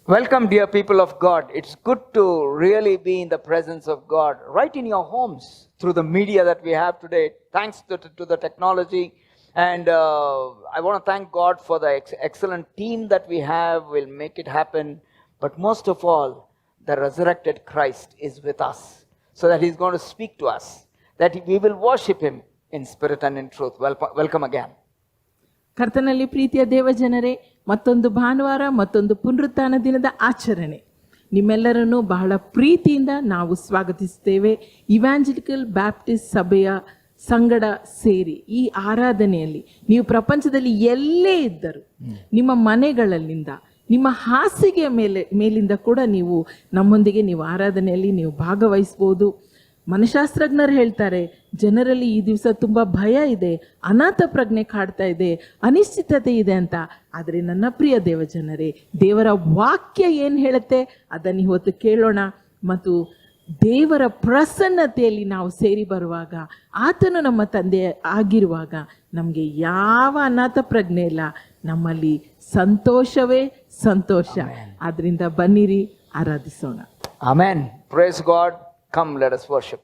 Welcome, dear people of God. It's good to really be in the presence of God, right in your homes, through the media that we have today, thanks to the technology. And I want to thank God for the excellent team that we have, will make it happen. But most of all, the resurrected Christ is with us, so that He's going to speak to us, that we will worship Him in spirit and in truth. Welcome again. ಕರ್ತನಲ್ಲಿ ಪ್ರೀತಿಯ ದೇವಜನರೇ, ಮತ್ತೊಂದು ಭಾನುವಾರ, ಮತ್ತೊಂದು ಪುನರುತ್ಥಾನ ದಿನದ ಆಚರಣೆ ನಿಮ್ಮೆಲ್ಲರನ್ನು ಬಹಳ ಪ್ರೀತಿಯಿಂದ ನಾವು ಸ್ವಾಗತಿಸುತ್ತೇವೆ. ಇವ್ಯಾಂಜಲಿಕಲ್ ಬ್ಯಾಪ್ಟಿಸ್ಟ್ ಸಭೆಯ ಸಂಗಡ ಸೇರಿ ಈ ಆರಾಧನೆಯಲ್ಲಿ ನೀವು ಪ್ರಪಂಚದಲ್ಲಿ ಎಲ್ಲೇ ಇದ್ದರೂ, ನಿಮ್ಮ ಮನೆಗಳಲ್ಲಿಂದ, ನಿಮ್ಮ ಹಾಸಿಗೆಯ ಮೇಲಿಂದ ಕೂಡ ನೀವು ನಮ್ಮೊಂದಿಗೆ ನೀವು ಆರಾಧನೆಯಲ್ಲಿ ನೀವು ಭಾಗವಹಿಸ್ಬೋದು. ಮನಶಾಸ್ತ್ರಜ್ಞರು ಹೇಳ್ತಾರೆ, ಜನರಲ್ಲಿ ಈ ದಿವಸ ತುಂಬ ಭಯ ಇದೆ, ಅನಾಥ ಪ್ರಜ್ಞೆ ಕಾಡ್ತಾ ಇದೆ, ಅನಿಶ್ಚಿತತೆ ಇದೆ ಅಂತ. ಆದರೆ ನನ್ನ ಪ್ರಿಯ ದೇವಜನರೇ, ದೇವರ ವಾಕ್ಯ ಏನು ಹೇಳುತ್ತೆ ಅದನ್ನು ಇವತ್ತು ಕೇಳೋಣ. ಮತ್ತು ದೇವರ ಪ್ರಸನ್ನತೆಯಲ್ಲಿ ನಾವು ಸೇರಿ ಬರುವಾಗ, ಆತನು ನಮ್ಮ ತಂದೆ ಆಗಿರುವಾಗ ನಮಗೆ ಯಾವ ಅನಾಥ ಪ್ರಜ್ಞೆ ಇಲ್ಲ, ನಮ್ಮಲ್ಲಿ ಸಂತೋಷವೇ ಸಂತೋಷ. ಆದ್ರಿಂದ ಬನ್ನಿರಿ, ಆರಾಧಿಸೋಣ. Amen. Praise God. Come, let us worship.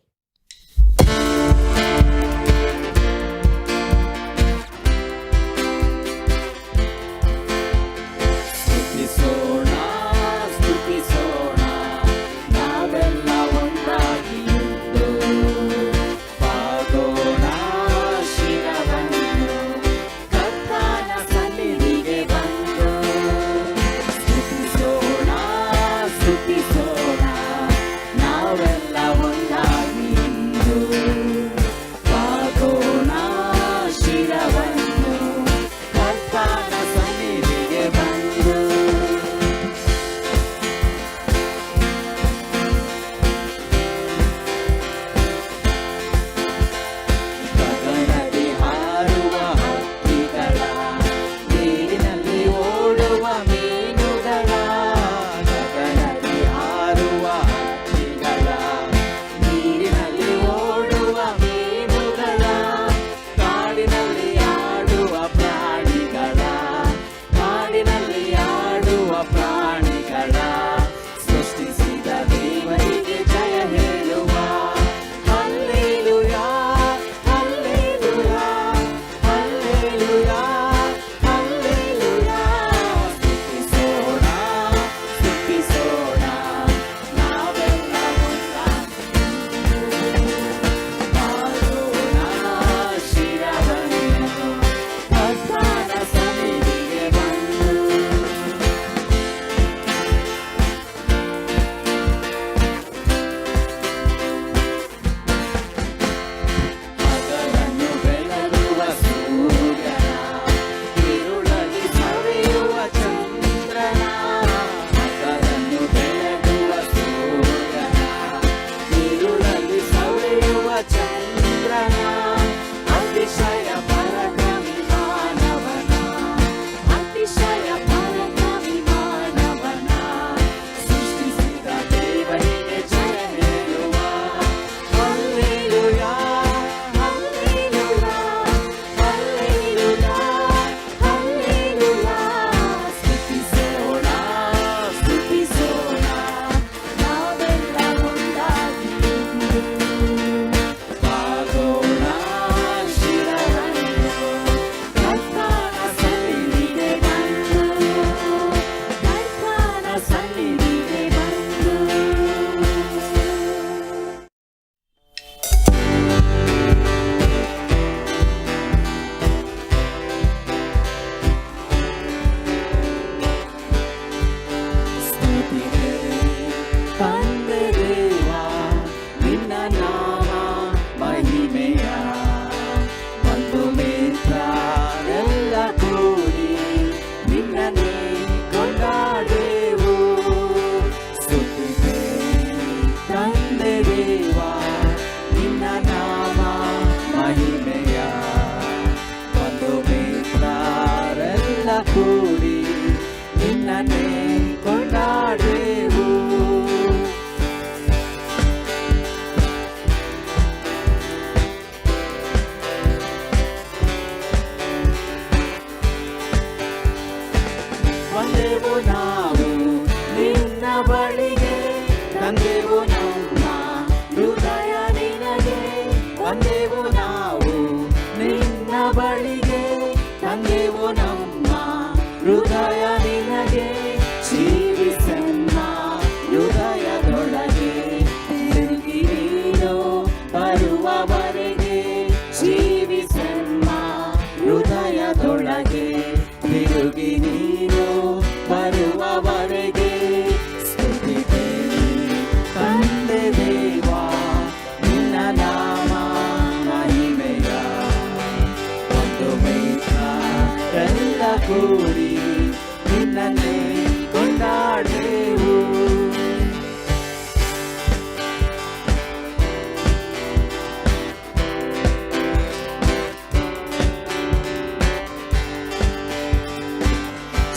ನಾವೆಲ್ಲ ಒಂದಾಗಿ ಹೃದಯ ನಿನಗೆ ಜೀವಿಸೆನ್ನ ಹೃದಯದೊಳಗೆ ತಿರುಗಿ ನೀನು ಬರುವವರೆಗೆ ಜೀವಿಸೆನ್ನ ಹೃದಯದೊಳಗೆ ತಿರುಗಿ ನೀನು ಬರುವವರೆಗೆ ಸ್ತುತಿಗೆ ತಂದೆ ದೇವಾ ನಿನ್ನ ನಾಮ ಮಹಿಮೆಯ ಒಂದು ಎಲ್ಲ ಕೂಡಿ ನಿನ್ನನ್ನೇ ಕೊಂಡಾಡೆವು.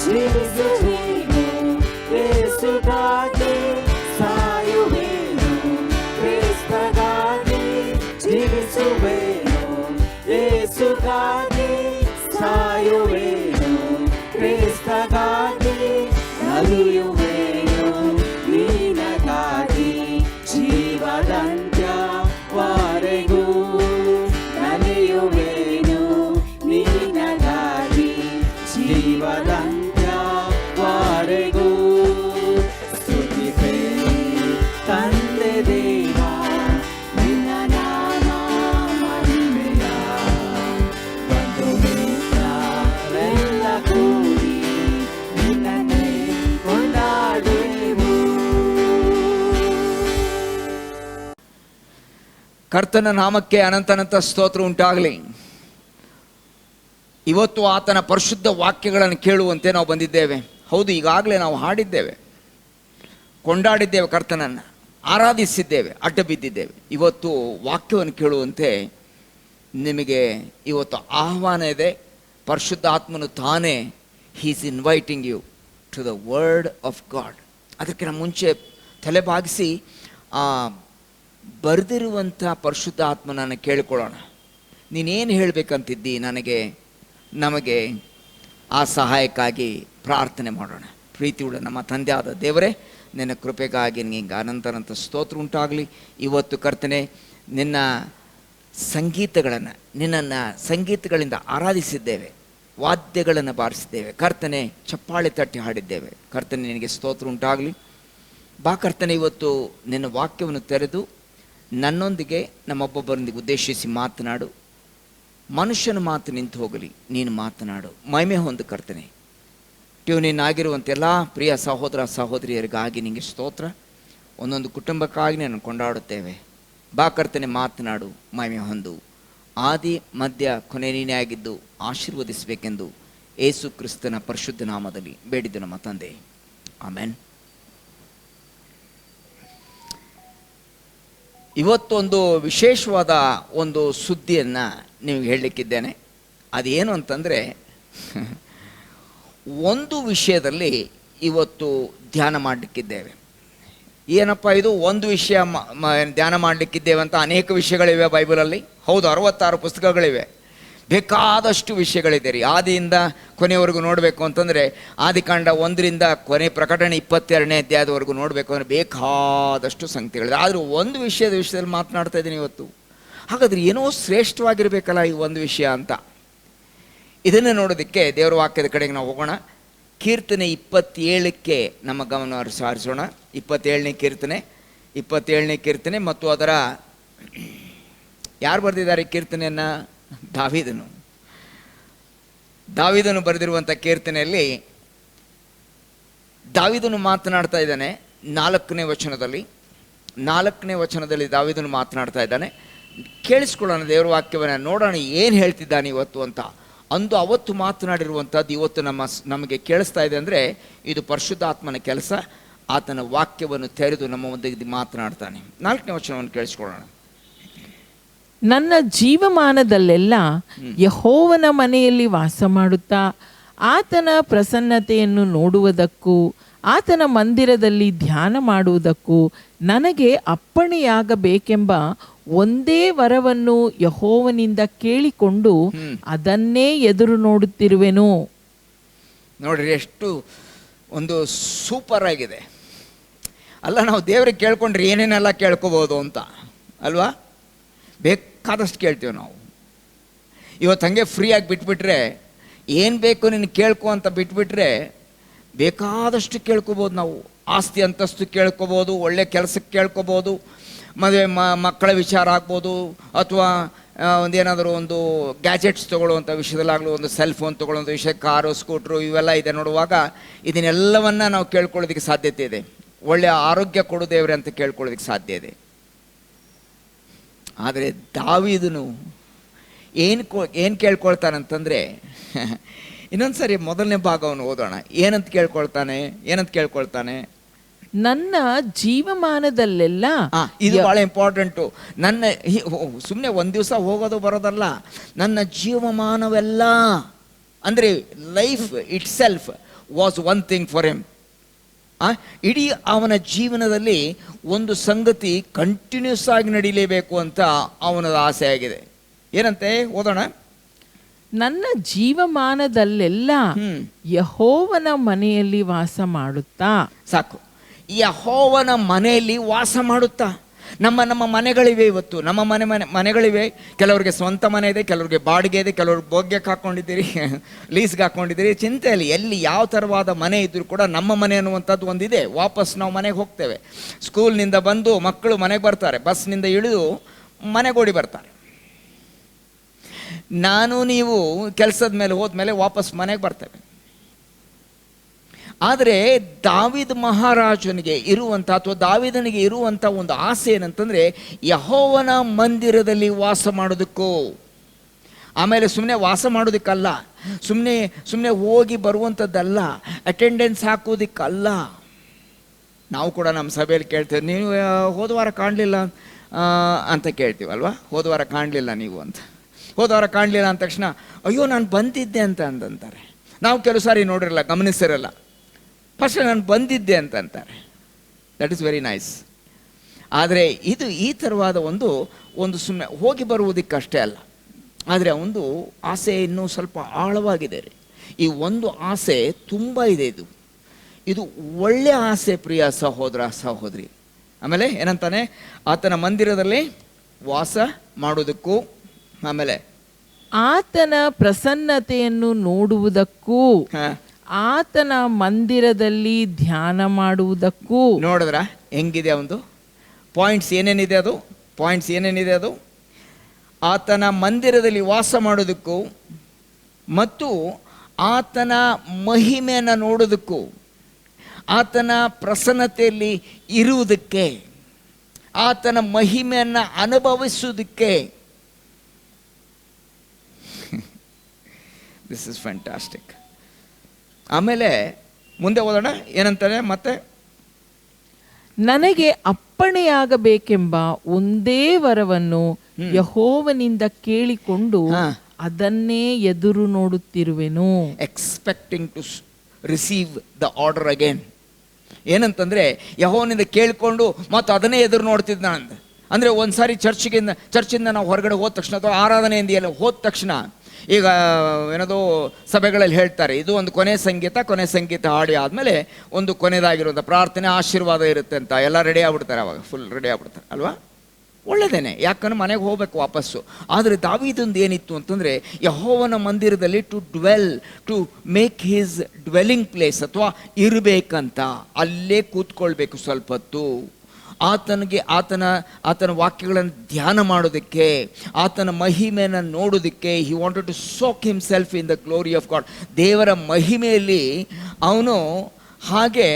ಜೀವಿಸುವೇನು ಯೇಸುಗಾಗಿ, ಸಾಯುವೇನು ಕ್ರಿಸ್ತಗಾಗಿ. ಜೀವಿಸುವೇನು ಯೇಸುಗಾಗಿ, ಸಾಯುವೇನು ಕ್ರಿಸ್ತಗಾಗಿ. ನಲಿಯುವೇನು ನಿನಗಾಗಿ ಜೀವದಂತ್ಯವರೆಗೂ. ನಲಿಯುವೇನು ನಿನಗಾಗಿ ಜೀವದಂತ್ಯವರೆಗೂ. ಸ್ತುತಿಪೇ ತಂದೆ ದೇವಾ ನಿನ್ನ ನಾಮ ಮಹಿಮೆಯ ಒಂದು ಮಿತ್ರರೆಲ್ಲ ಕೂಡಿ ನಿನ್ನನ್ನೇ ಕೊಂಡಾಡುವೆವು. ಕರ್ತನ ನಾಮಕ್ಕೆ ಅನಂತ ಸ್ತೋತ್ರ ಉಂಟಾಗಲಿ. ಇವತ್ತು ಆತನ ಪರಿಶುದ್ಧ ವಾಕ್ಯಗಳನ್ನು ಕೇಳುವಂತೆ ನಾವು ಬಂದಿದ್ದೇವೆ. ಹೌದು, ಈಗಾಗಲೇ ನಾವು ಹಾಡಿದ್ದೇವೆ, ಕೊಂಡಾಡಿದ್ದೇವೆ, ಕರ್ತನನ್ನು ಆರಾಧಿಸಿದ್ದೇವೆ, ಅಡ್ಡ ಬಿದ್ದಿದ್ದೇವೆ. ಇವತ್ತು ವಾಕ್ಯವನ್ನು ಕೇಳುವಂತೆ ನಿಮಗೆ ಇವತ್ತು ಆಹ್ವಾನ ಇದೆ. ಪರಿಶುದ್ಧ ಆತ್ಮನು ತಾನೇ he's inviting you to the word of God. ಅದಕ್ಕಿಂತ ಮುಂಚೆ ತಲೆಬಾಗಿಸಿ ಬರೆದಿರುವಂಥ ಪರಿಶುದ್ಧ ಆತ್ಮನನ್ನು ಕೇಳಿಕೊಳ್ಳೋಣ. ನೀನೇನು ಹೇಳಬೇಕಂತಿದ್ದಿ ನಮಗೆ ಆ ಸಹಾಯಕ್ಕಾಗಿ ಪ್ರಾರ್ಥನೆ ಮಾಡೋಣ. ಪ್ರೀತಿಯುಳ್ಳ ನಮ್ಮ ತಂದೆಯಾದ ದೇವರೇ, ನಿನ್ನ ಕೃಪೆಗಾಗಿ ನಿನಗೆ ಅನಂತ ಸ್ತೋತ್ರ ಉಂಟಾಗಲಿ. ಇವತ್ತು ಕರ್ತನೆ ನಿನ್ನ ನಿನ್ನನ್ನು ಸಂಗೀತಗಳಿಂದ ಆರಾಧಿಸಿದ್ದೇವೆ, ವಾದ್ಯಗಳನ್ನು ಬಾರಿಸಿದ್ದೇವೆ ಕರ್ತನೆ, ಚಪ್ಪಾಳೆ ತಟ್ಟಿ ಹಾಡಿದ್ದೇವೆ ಕರ್ತನೆ. ನಿನಗೆ ಸ್ತೋತ್ರ ಉಂಟಾಗಲಿ. ಬಾ ಕರ್ತನೆ, ಇವತ್ತು ನಿನ್ನ ವಾಕ್ಯವನ್ನು ತೆರೆದು ನನ್ನೊಂದಿಗೆ ನಮ್ಮೊಬ್ಬೊಬ್ಬರೊಂದಿಗೆ ಉದ್ದೇಶಿಸಿ ಮಾತನಾಡು. ಮನುಷ್ಯನ ಮಾತು ನಿಂತು ಹೋಗಲಿ, ನೀನು ಮಾತನಾಡು, ಮಹಿಮೆ ಹೊಂದು ಕರ್ತನೆ. ಟ್ಯೂನಿನ್ ಆಗಿರುವಂಥ ಎಲ್ಲ ಪ್ರಿಯ ಸಹೋದರ ಸಹೋದರಿಯರಿಗಾಗಿ ನಿನಗೆ ಸ್ತೋತ್ರ. ಒಂದೊಂದು ಕುಟುಂಬಕ್ಕಾಗಿ ನಾನು ಕೊಂಡಾಡುತ್ತೇವೆ. ಬಾ ಕರ್ತನೆ, ಮಾತನಾಡು, ಮಹಿಮೆ ಹೊಂದು. ಆದಿ ಮಧ್ಯ ಕೊನೆ ನೀನೇ ಆಗಿದ್ದು ಆಶೀರ್ವದಿಸಬೇಕೆಂದು ಯೇಸು ಕ್ರಿಸ್ತನ ಪರಿಶುದ್ಧ ನಾಮದಲ್ಲಿ ಬೇಡಿದ್ದು ನಮ್ಮ ತಂದೆ, ಆಮೆನ್. ಇವತ್ತೊಂದು ವಿಶೇಷವಾದ ಒಂದು ಸುದ್ದಿಯನ್ನು ನಿಮಗೆ ಹೇಳಲಿಕ್ಕಿದ್ದೇನೆ. ಅದೇನು ಅಂತಂದರೆ, ಒಂದು ವಿಷಯದಲ್ಲಿ ಇವತ್ತು ಧ್ಯಾನ ಮಾಡಲಿಕ್ಕಿದ್ದೇವೆ. ಏನಪ್ಪ ಇದು? ಒಂದು ವಿಷಯ ಧ್ಯಾನ ಮಾಡಲಿಕ್ಕಿದ್ದೇವೆ ಅಂತ ಅನೇಕ ವಿಷಯಗಳಿವೆ ಬೈಬಲಲ್ಲಿ. ಹೌದು, 66 ಪುಸ್ತಕಗಳಿವೆ, ಬೇಕಾದಷ್ಟು ವಿಷಯಗಳಿದೆ ರೀ. ಆದಿಯಿಂದ ಕೊನೆಯವರೆಗೂ ನೋಡಬೇಕು ಅಂತಂದರೆ, ಆದಿಕಾಂಡ 1ರಿಂದ ಕೊನೆ ಪ್ರಕಟಣೆ 22ನೇ ಅಧ್ಯಾಯದವರೆಗೂ ನೋಡಬೇಕು ಅಂದರೆ ಬೇಕಾದಷ್ಟು ಸಂಗತಿಗಳಿದೆ. ಆದರೂ ಒಂದು ವಿಷಯದಲ್ಲಿ ಮಾತನಾಡ್ತಾ ಇದ್ದೀನಿ ಇವತ್ತು. ಹಾಗಾದರೆ ಏನೋ ಶ್ರೇಷ್ಠವಾಗಿರಬೇಕಲ್ಲ ಈ ಒಂದು ವಿಷಯ ಅಂತ. ಇದನ್ನು ನೋಡೋದಕ್ಕೆ ದೇವರ ವಾಕ್ಯದ ಕಡೆಗೆ ನಾವು ಹೋಗೋಣ. ಕೀರ್ತನೆ 27ಕ್ಕೆ ನಮ್ಮ ಗಮನ ಸಾರಿಸೋಣ. 27ನೇ ಕೀರ್ತನೆ ಮತ್ತು ಅದರ ಯಾರು ಬರೆದಿದ್ದಾರೆ ಕೀರ್ತನೆಯನ್ನು? ದಾವೀದನು ಬರೆದಿರುವಂಥ ಕೀರ್ತನೆಯಲ್ಲಿ ದಾವೀದನು ಮಾತನಾಡ್ತಾ ಇದ್ದಾನೆ. 4ನೇ ವಚನದಲ್ಲಿ ದಾವೀದನು ಮಾತನಾಡ್ತಾ ಇದ್ದಾನೆ. ಕೇಳಿಸ್ಕೊಳ್ಳೋಣ ದೇವರ ವಾಕ್ಯವನ್ನು, ನೋಡೋಣ ಏನು ಹೇಳ್ತಿದ್ದಾನೆ ಇವತ್ತು ಅಂತ. ಅವತ್ತು ಮಾತನಾಡಿರುವಂಥದ್ದು ಇವತ್ತು ನಮಗೆ ಕೇಳಿಸ್ತಾ ಇದೆ ಅಂದರೆ ಇದು ಪರಿಶುದ್ಧಾತ್ಮನ ಕೆಲಸ. ಆತನ ವಾಕ್ಯವನ್ನು ತೆರೆದು ನಮ್ಮ ಮುಂದೆ ಮಾತನಾಡ್ತಾನೆ. 4ನೇ ವಚನವನ್ನು ಕೇಳಿಸ್ಕೊಳ್ಳೋಣ. ನನ್ನ ಜೀವಮಾನದಲ್ಲೆಲ್ಲ ಯೆಹೋವನ ಮನೆಯಲ್ಲಿ ವಾಸ ಮಾಡುತ್ತಾ ಆತನ ಪ್ರಸನ್ನತೆಯನ್ನು ನೋಡುವುದಕ್ಕೂ ಆತನ ಮಂದಿರದಲ್ಲಿ ಧ್ಯಾನ ಮಾಡುವುದಕ್ಕೂ ನನಗೆ ಅಪ್ಪಣೆಯಾಗಬೇಕೆಂಬ ಒಂದೇ ವರವನ್ನು ಯೆಹೋವನಿಂದ ಕೇಳಿಕೊಂಡು ಅದನ್ನೇ ಎದುರು ನೋಡುತ್ತಿರುವೆನು. ನೋಡ್ರಿ, ಎಷ್ಟು ಒಂದು ಸೂಪರ್ ಆಗಿದೆ ಅಲ್ಲ. ನಾವು ದೇವ್ರಿಗೆ ಕೇಳ್ಕೊಂಡ್ರೆ ಏನೇನೆಲ್ಲ ಕೇಳ್ಕೋಬೋದು ಅಂತ ಅಲ್ವಾ? ಬೇಕಾದಷ್ಟು ಕೇಳ್ತೀವಿ ನಾವು. ಇವತ್ತು ಹಾಗೆ ಫ್ರೀಯಾಗಿ ಬಿಟ್ಬಿಟ್ರೆ ಏನು ಬೇಕು ನಿನಗೆ ಕೇಳ್ಕೊ ಅಂತ ಬಿಟ್ಬಿಟ್ರೆ ಬೇಕಾದಷ್ಟು ಕೇಳ್ಕೊಬೋದು. ನಾವು ಆಸ್ತಿ ಅಂತಸ್ತು ಕೇಳ್ಕೊಬೋದು, ಒಳ್ಳೆ ಕೆಲಸಕ್ಕೆ ಕೇಳ್ಕೊಬೋದು, ಮದುವೆ ಮಕ್ಕಳ ವಿಚಾರ ಆಗ್ಬೋದು, ಅಥವಾ ಒಂದೇನಾದರೂ ಒಂದು ಗ್ಯಾಜೆಟ್ಸ್ ತೊಗೊಳ್ಳುವಂಥ ವಿಷಯದಲ್ಲಾಗಲೂ, ಒಂದು ಸೆಲ್ ಫೋನ್ ತೊಗೊಳ್ಳುವಂಥ ವಿಷಯ, ಕಾರು ಸ್ಕೂಟ್ರು ಇವೆಲ್ಲ ಇದೆ ನೋಡುವಾಗ ಇದನ್ನೆಲ್ಲವನ್ನು ನಾವು ಕೇಳ್ಕೊಳ್ಳೋದಕ್ಕೆ ಸಾಧ್ಯತೆ ಇದೆ. ಒಳ್ಳೆಯ ಆರೋಗ್ಯ ಕೊಡು ದೇವ್ರೆ ಅಂತ ಕೇಳ್ಕೊಳ್ಳೋದಕ್ಕೆ ಸಾಧ್ಯ ಇದೆ. ಆದರೆ ದಾವೀದನು ಏನು ಕೇಳ್ಕೊಳ್ತಾನಂತಂದರೆ, ಇನ್ನೊಂದು ಸರಿ ಮೊದಲನೇ ಭಾಗವನ್ನು ಓದೋಣ. ಏನಂತ ಕೇಳ್ಕೊಳ್ತಾನೆ? ನನ್ನ ಜೀವಮಾನದಲ್ಲೆಲ್ಲ. ಇದು ಬಹಳ ಇಂಪಾರ್ಟೆಂಟು. ನನ್ನ ಸುಮ್ಮನೆ ಒಂದು ದಿವಸ ಹೋಗೋದು ಬರೋದಲ್ಲ, ನನ್ನ ಜೀವಮಾನವೆಲ್ಲ ಅಂದರೆ life it self was one thing for him. ಇಡೀ ಅವನ ಜೀವನದಲ್ಲಿ ಒಂದು ಸಂಗತಿ ಕಂಟಿನ್ಯೂಸ್ ಆಗಿ ನಡೀಲೇಬೇಕು ಅಂತ ಅವನ ಆಸೆ ಆಗಿದೆ. ಏನಂತೆ ಓದೋಣ. ನನ್ನ ಜೀವಮಾನದಲ್ಲೆಲ್ಲ ಯೆಹೋವನ ಮನೆಯಲ್ಲಿ ವಾಸ ಮಾಡುತ್ತಾ. ಸಾಕು, ಯೆಹೋವನ ಮನೆಯಲ್ಲಿ ವಾಸ ಮಾಡುತ್ತಾ. ನಮ್ಮ ಮನೆಗಳಿವೆ, ಇವತ್ತು ನಮ್ಮ ಮನೆಗಳಿವೆ. ಕೆಲವ್ರಿಗೆ ಸ್ವಂತ ಮನೆ ಇದೆ, ಕೆಲವ್ರಿಗೆ ಬಾಡಿಗೆ ಇದೆ, ಕೆಲವ್ರಿಗೆ ಭೋಗ್ಯಕ್ಕೆ ಹಾಕ್ಕೊಂಡಿದ್ದೀರಿ, ಲೀಸ್ಗೆ ಹಾಕ್ಕೊಂಡಿದ್ದೀರಿ. ಚಿಂತೆ ಇಲ್ಲ, ಎಲ್ಲಿ ಯಾವ ಥರವಾದ ಮನೆ ಇದ್ದರೂ ಕೂಡ ನಮ್ಮ ಮನೆ ಅನ್ನುವಂಥದ್ದು ಒಂದಿದೆ. ವಾಪಸ್ ನಾವು ಮನೆಗೆ ಹೋಗ್ತೇವೆ. ಸ್ಕೂಲ್ನಿಂದ ಬಂದು ಮಕ್ಕಳು ಮನೆಗೆ ಬರ್ತಾರೆ, ಬಸ್ನಿಂದ ಇಳಿದು ಮನೆಗೆ ಓಡಿ ಬರ್ತಾರೆ. ನಾನು ನೀವು ಕೆಲಸದ ಮೇಲೆ ಹೋದ್ಮೇಲೆ ವಾಪಸ್ ಮನೆಗೆ ಬರ್ತೇವೆ. ಆದರೆ ದಾವೀದ ಮಹಾರಾಜನಿಗೆ ಇರುವಂಥ, ಅಥವಾ ದಾವೀದನಿಗೆ ಇರುವಂಥ ಒಂದು ಆಸೆ ಏನಂತಂದರೆ, ಯೆಹೋವನ ಮಂದಿರದಲ್ಲಿ ವಾಸ ಮಾಡೋದಕ್ಕೂ, ಆಮೇಲೆ ಸುಮ್ಮನೆ ವಾಸ ಮಾಡೋದಕ್ಕಲ್ಲ, ಸುಮ್ಮನೆ ಹೋಗಿ ಬರುವಂಥದ್ದಲ್ಲ, ಅಟೆಂಡೆನ್ಸ್ ಹಾಕೋದಕ್ಕಲ್ಲ. ನಾವು ಕೂಡ ನಮ್ಮ ಸಭೆಯಲ್ಲಿ ಕೇಳ್ತೇವೆ, ನೀವು ಹೋದ ವಾರ ಕಾಣಲಿಲ್ಲ ಅಂತ ಕೇಳ್ತೀವಲ್ವ. ಹೋದ ವಾರ ಕಾಣಲಿಲ್ಲ ನೀವು ಅಂತ. ಹೋದ ವಾರ ಕಾಣಲಿಲ್ಲ ಅಂದ ತಕ್ಷಣ ಅಯ್ಯೋ ನಾನು ಬಂದಿದ್ದೆ ಅಂತಾರೆ. ನಾವು ಕೆಲವು ಸಾರಿ ನೋಡಿರಲ್ಲ, ಗಮನಿಸಿರಲ್ಲ, ಫಸ್ಟ್ ನಾನು ಬಂದಿದ್ದೆ ಅಂತಾರೆ. That is very nice. ಆದರೆ ಇದು ಈ ಥರವಾದ ಒಂದು ಸುಮ್ಮನೆ ಹೋಗಿ ಬರುವುದಕ್ಕಷ್ಟೇ ಅಲ್ಲ, ಆದರೆ ಒಂದು ಆಸೆ ಇನ್ನೂ ಸ್ವಲ್ಪ ಆಳವಾಗಿದೆ ರೀ. ಈ ಒಂದು ಆಸೆ ತುಂಬ ಇದೆ. ಇದು ಒಳ್ಳೆಯ ಆಸೆ ಪ್ರಿಯ ಸಹೋದರ ಸಹೋದರಿ. ಆಮೇಲೆ ಏನಂತಾನೆ, ಆತನ ಮಂದಿರದಲ್ಲಿ ವಾಸ ಮಾಡೋದಕ್ಕೂ, ಆಮೇಲೆ ಆತನ ಪ್ರಸನ್ನತೆಯನ್ನು ನೋಡುವುದಕ್ಕೂ, ಆತನ ಮಂದಿರದಲ್ಲಿ ಧ್ಯಾನ ಮಾಡುವುದಕ್ಕೂ. ನೋಡಿದ್ರ ಹೆಂಗಿದೆ ಒಂದು ಪಾಯಿಂಟ್ಸ್ ಏನೇನಿದೆ ಅದು ಆತನ ಮಂದಿರದಲ್ಲಿ ವಾಸ ಮಾಡೋದಕ್ಕೂ, ಮತ್ತು ಆತನ ಮಹಿಮೆಯನ್ನು ನೋಡೋದಕ್ಕೂ, ಆತನ ಪ್ರಸನ್ನತೆಯಲ್ಲಿ ಇರುವುದಕ್ಕೆ, ಆತನ ಮಹಿಮೆಯನ್ನು ಅನುಭವಿಸುವುದಕ್ಕೆ. This is fantastic. ಆಮೇಲೆ ಮುಂದೆ ಓದೋಣ. ಏನಂತಾರೆ ಮತ್ತೆ, ನನಗೆ ಅಪ್ಪಣೆಯಾಗಬೇಕೆಂಬ ಒಂದೇ ವರವನ್ನು ಯೆಹೋವನಿಂದ ಕೇಳಿಕೊಂಡು ಅದನ್ನೇ ಎದುರು ನೋಡುತ್ತಿರುವೆನು. Expecting to receive the order again. ಏನಂತಂದ್ರೆ ಯೆಹೋವನಿಂದ ಕೇಳಿಕೊಂಡು ಮತ್ತು ಅದನ್ನೇ ಎದುರು ನೋಡ್ತಿದ್ದ ಅಂದರೆ ಒಂದು ಸಾರಿ ಚರ್ಚಿಂದ ನಾವು ಹೊರಗಡೆ ಹೋದ ತಕ್ಷಣ, ಅಥವಾ ಆರಾಧನೆಯಿಂದ ಎಲ್ಲ ಹೋದ ತಕ್ಷಣ, ಈಗ ಏನದು ಸಭೆಗಳಲ್ಲಿ ಹೇಳ್ತಾರೆ, ಇದು ಒಂದು ಕೊನೆ ಸಂಗೀತ ಹಾಡಿ ಆದಮೇಲೆ ಒಂದು ಕೊನೆಯದಾಗಿರುವಂಥ ಪ್ರಾರ್ಥನೆ ಆಶೀರ್ವಾದ ಇರುತ್ತೆ ಅಂತ ಎಲ್ಲ ರೆಡಿ ಆಗ್ಬಿಡ್ತಾರೆ. ಅವಾಗ ಫುಲ್ ರೆಡಿ ಆಗ್ಬಿಡ್ತಾರೆ ಅಲ್ವಾ. ಒಳ್ಳೆಯದೇನೆ, ಯಾಕಂದ್ರೆ ಮನೆಗೆ ಹೋಗ್ಬೇಕು ವಾಪಸ್ಸು. ಆದರೆ ದಾವೀದೊಂದು ಏನಿತ್ತು ಅಂತಂದರೆ, ಯೆಹೋವನ ಮಂದಿರದಲ್ಲಿ to make his dwelling place, ಅಥವಾ ಇರಬೇಕಂತ, ಅಲ್ಲೇ ಕೂತ್ಕೊಳ್ಬೇಕು ಸ್ವಲ್ಪ ಹೊತ್ತು. ಆತನ ವಾಕ್ಯಗಳನ್ನು ಧ್ಯಾನ ಮಾಡೋದಕ್ಕೆ, ಆತನ ಮಹಿಮೆಯನ್ನು ನೋಡೋದಕ್ಕೆ. He wanted to soak himself in the glory of God. ದೇವರ ಮಹಿಮೆಯಲ್ಲಿ ಅವನು ಹಾಗೆ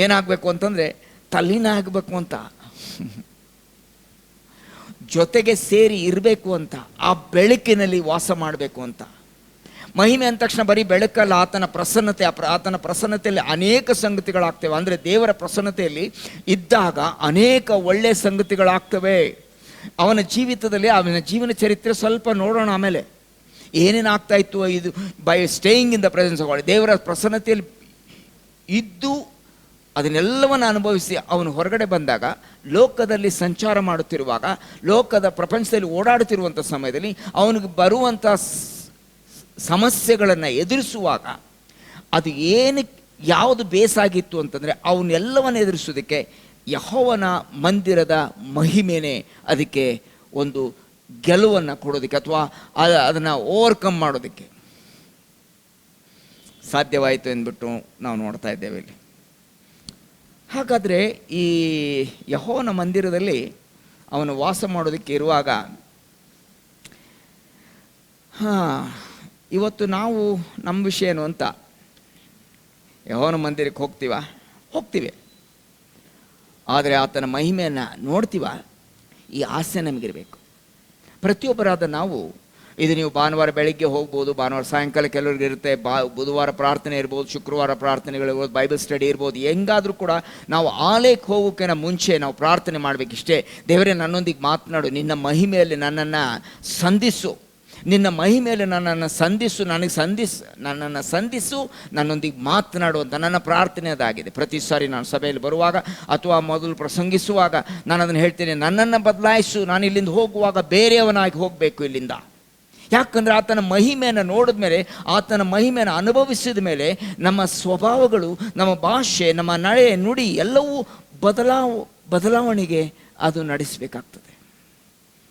ಏನಾಗಬೇಕು ಅಂತಂದರೆ ತಲ್ಲೀನ ಆಗಬೇಕು ಅಂತ, ಜೊತೆಗೆ ಸೇರಿ ಇರಬೇಕು ಅಂತ, ಆ ಬೆಳಕಿನಲ್ಲಿ ವಾಸ ಮಾಡಬೇಕು ಅಂತ. ಮಹಿಮೆ ಅಂದ ತಕ್ಷಣ ಬರೀ ಬೆಳಕಲ್ಲ, ಆತನ ಪ್ರಸನ್ನತೆಯಲ್ಲಿ ಅನೇಕ ಸಂಗತಿಗಳಾಗ್ತವೆ. ಅಂದರೆ ದೇವರ ಪ್ರಸನ್ನತೆಯಲ್ಲಿ ಇದ್ದಾಗ ಅನೇಕ ಒಳ್ಳೆಯ ಸಂಗತಿಗಳಾಗ್ತವೆ ಅವನ ಜೀವಿತದಲ್ಲಿ. ಅವನ ಜೀವನ ಚರಿತ್ರೆ ಸ್ವಲ್ಪ ನೋಡೋಣ. ಆಮೇಲೆ ಏನೇನು ಆಗ್ತಾ ಇತ್ತು ಇದು by staying in the presence of God. ದೇವರ ಪ್ರಸನ್ನತೆಯಲ್ಲಿ ಇದ್ದು ಅದನ್ನೆಲ್ಲವನ್ನು ಅನುಭವಿಸಿ ಅವನು ಹೊರಗಡೆ ಬಂದಾಗ, ಲೋಕದಲ್ಲಿ ಸಂಚಾರ ಮಾಡುತ್ತಿರುವಾಗ, ಲೋಕದ ಪ್ರಪಂಚದಲ್ಲಿ ಓಡಾಡುತ್ತಿರುವಂಥ ಸಮಯದಲ್ಲಿ ಅವನಿಗೆ ಬರುವಂಥ ಸಮಸ್ಯೆಗಳನ್ನು ಎದುರಿಸುವಾಗ ಅದು ಯಾವುದು ಬೇಸಾಗಿತ್ತು ಅಂತಂದರೆ, ಅವನ್ನೆಲ್ಲವನ್ನು ಎದುರಿಸೋದಕ್ಕೆ ಯೆಹೋವನ ಮಂದಿರದ ಮಹಿಮೆನೇ ಅದಕ್ಕೆ ಒಂದು ಗೆಲುವನ್ನು ಕೊಡೋದಕ್ಕೆ ಅಥವಾ ಅದನ್ನು ಓವರ್ಕಮ್ ಮಾಡೋದಕ್ಕೆ ಸಾಧ್ಯವಾಯಿತು ಎಂದ್ಬಿಟ್ಟು ನಾವು ನೋಡ್ತಾ ಇದ್ದೇವೆ ಇಲ್ಲಿ. ಹಾಗಾದರೆ ಈ ಯೆಹೋವನ ಮಂದಿರದಲ್ಲಿ ಅವನು ವಾಸ ಮಾಡೋದಕ್ಕೆ ಇರುವಾಗ ಇವತ್ತು ನಾವು ನಮ್ಮ ವಿಷಯ ಏನು ಅಂತ ಯೆಹೋವನ ಮಂದಿರಕ್ಕೆ ಹೋಗ್ತೀವಿ, ಆದರೆ ಆತನ ಮಹಿಮೆಯನ್ನು ನೋಡ್ತೀವ? ಈ ಆಸೆ ನಮಗಿರಬೇಕು. ಪ್ರತಿಯೊಬ್ಬರಾದ ನಾವು ಇದು ನೀವು ಭಾನುವಾರ ಬೆಳಿಗ್ಗೆ ಹೋಗ್ಬೋದು, ಭಾನುವಾರ ಸಾಯಂಕಾಲ ಕೆಲವ್ರಿಗೆ ಇರುತ್ತೆ, ಬುಧವಾರ ಪ್ರಾರ್ಥನೆ ಇರ್ಬೋದು, ಶುಕ್ರವಾರ ಪ್ರಾರ್ಥನೆಗಳಿರ್ಬೋದು, ಬೈಬಲ್ ಸ್ಟಡಿ ಇರ್ಬೋದು. ಹೆಂಗಾದರೂ ಕೂಡ ನಾವು ಆಲಯಕ್ಕೆ ಹೋಗೋಕ್ಕಿಂತ ಮುಂಚೆ ನಾವು ಪ್ರಾರ್ಥನೆ ಮಾಡಬೇಕಿಷ್ಟೇ. ದೇವರೇ, ನನ್ನೊಂದಿಗೆ ಮಾತನಾಡು, ನಿನ್ನ ಮಹಿಮೆಯಲ್ಲಿ ನನ್ನನ್ನು ಸಂಧಿಸು, ನಿನ್ನ ಮಹಿಮೆಯಲ್ಲಿ ನನ್ನನ್ನು ಸಂಧಿಸು, ನನ್ನನ್ನು ಸಂಧಿಸು, ನನ್ನೊಂದಿಗೆ ಮಾತನಾಡು ಅಂತ ನನ್ನ ಪ್ರಾರ್ಥನೆ ಅದಾಗಿದೆ. ಪ್ರತಿ ಸಾರಿ ನಾನು ಸಭೆಯಲ್ಲಿ ಬರುವಾಗ ಅಥವಾ ಮೊದಲು ಪ್ರಸಂಗಿಸುವಾಗ ನಾನು ಅದನ್ನು ಹೇಳ್ತೇನೆ, ನನ್ನನ್ನು ಬದಲಾಯಿಸು, ನಾನು ಇಲ್ಲಿಂದ ಹೋಗುವಾಗ ಬೇರೆಯವನಾಗಿ ಹೋಗಬೇಕು ಇಲ್ಲಿಂದ. ಯಾಕಂದರೆ ಆತನ ಮಹಿಮೆಯನ್ನು ನೋಡಿದ ಮೇಲೆ, ಆತನ ಮಹಿಮೆಯನ್ನು ಅನುಭವಿಸಿದ ಮೇಲೆ ನಮ್ಮ ಸ್ವಭಾವಗಳು, ನಮ್ಮ ಭಾಷೆ, ನಮ್ಮ ನಡೆ ನುಡಿ ಎಲ್ಲವೂ ಬದಲಾವಣೆಗೆ ಅದು ನಡೆಸಬೇಕಾಗ್ತದೆ.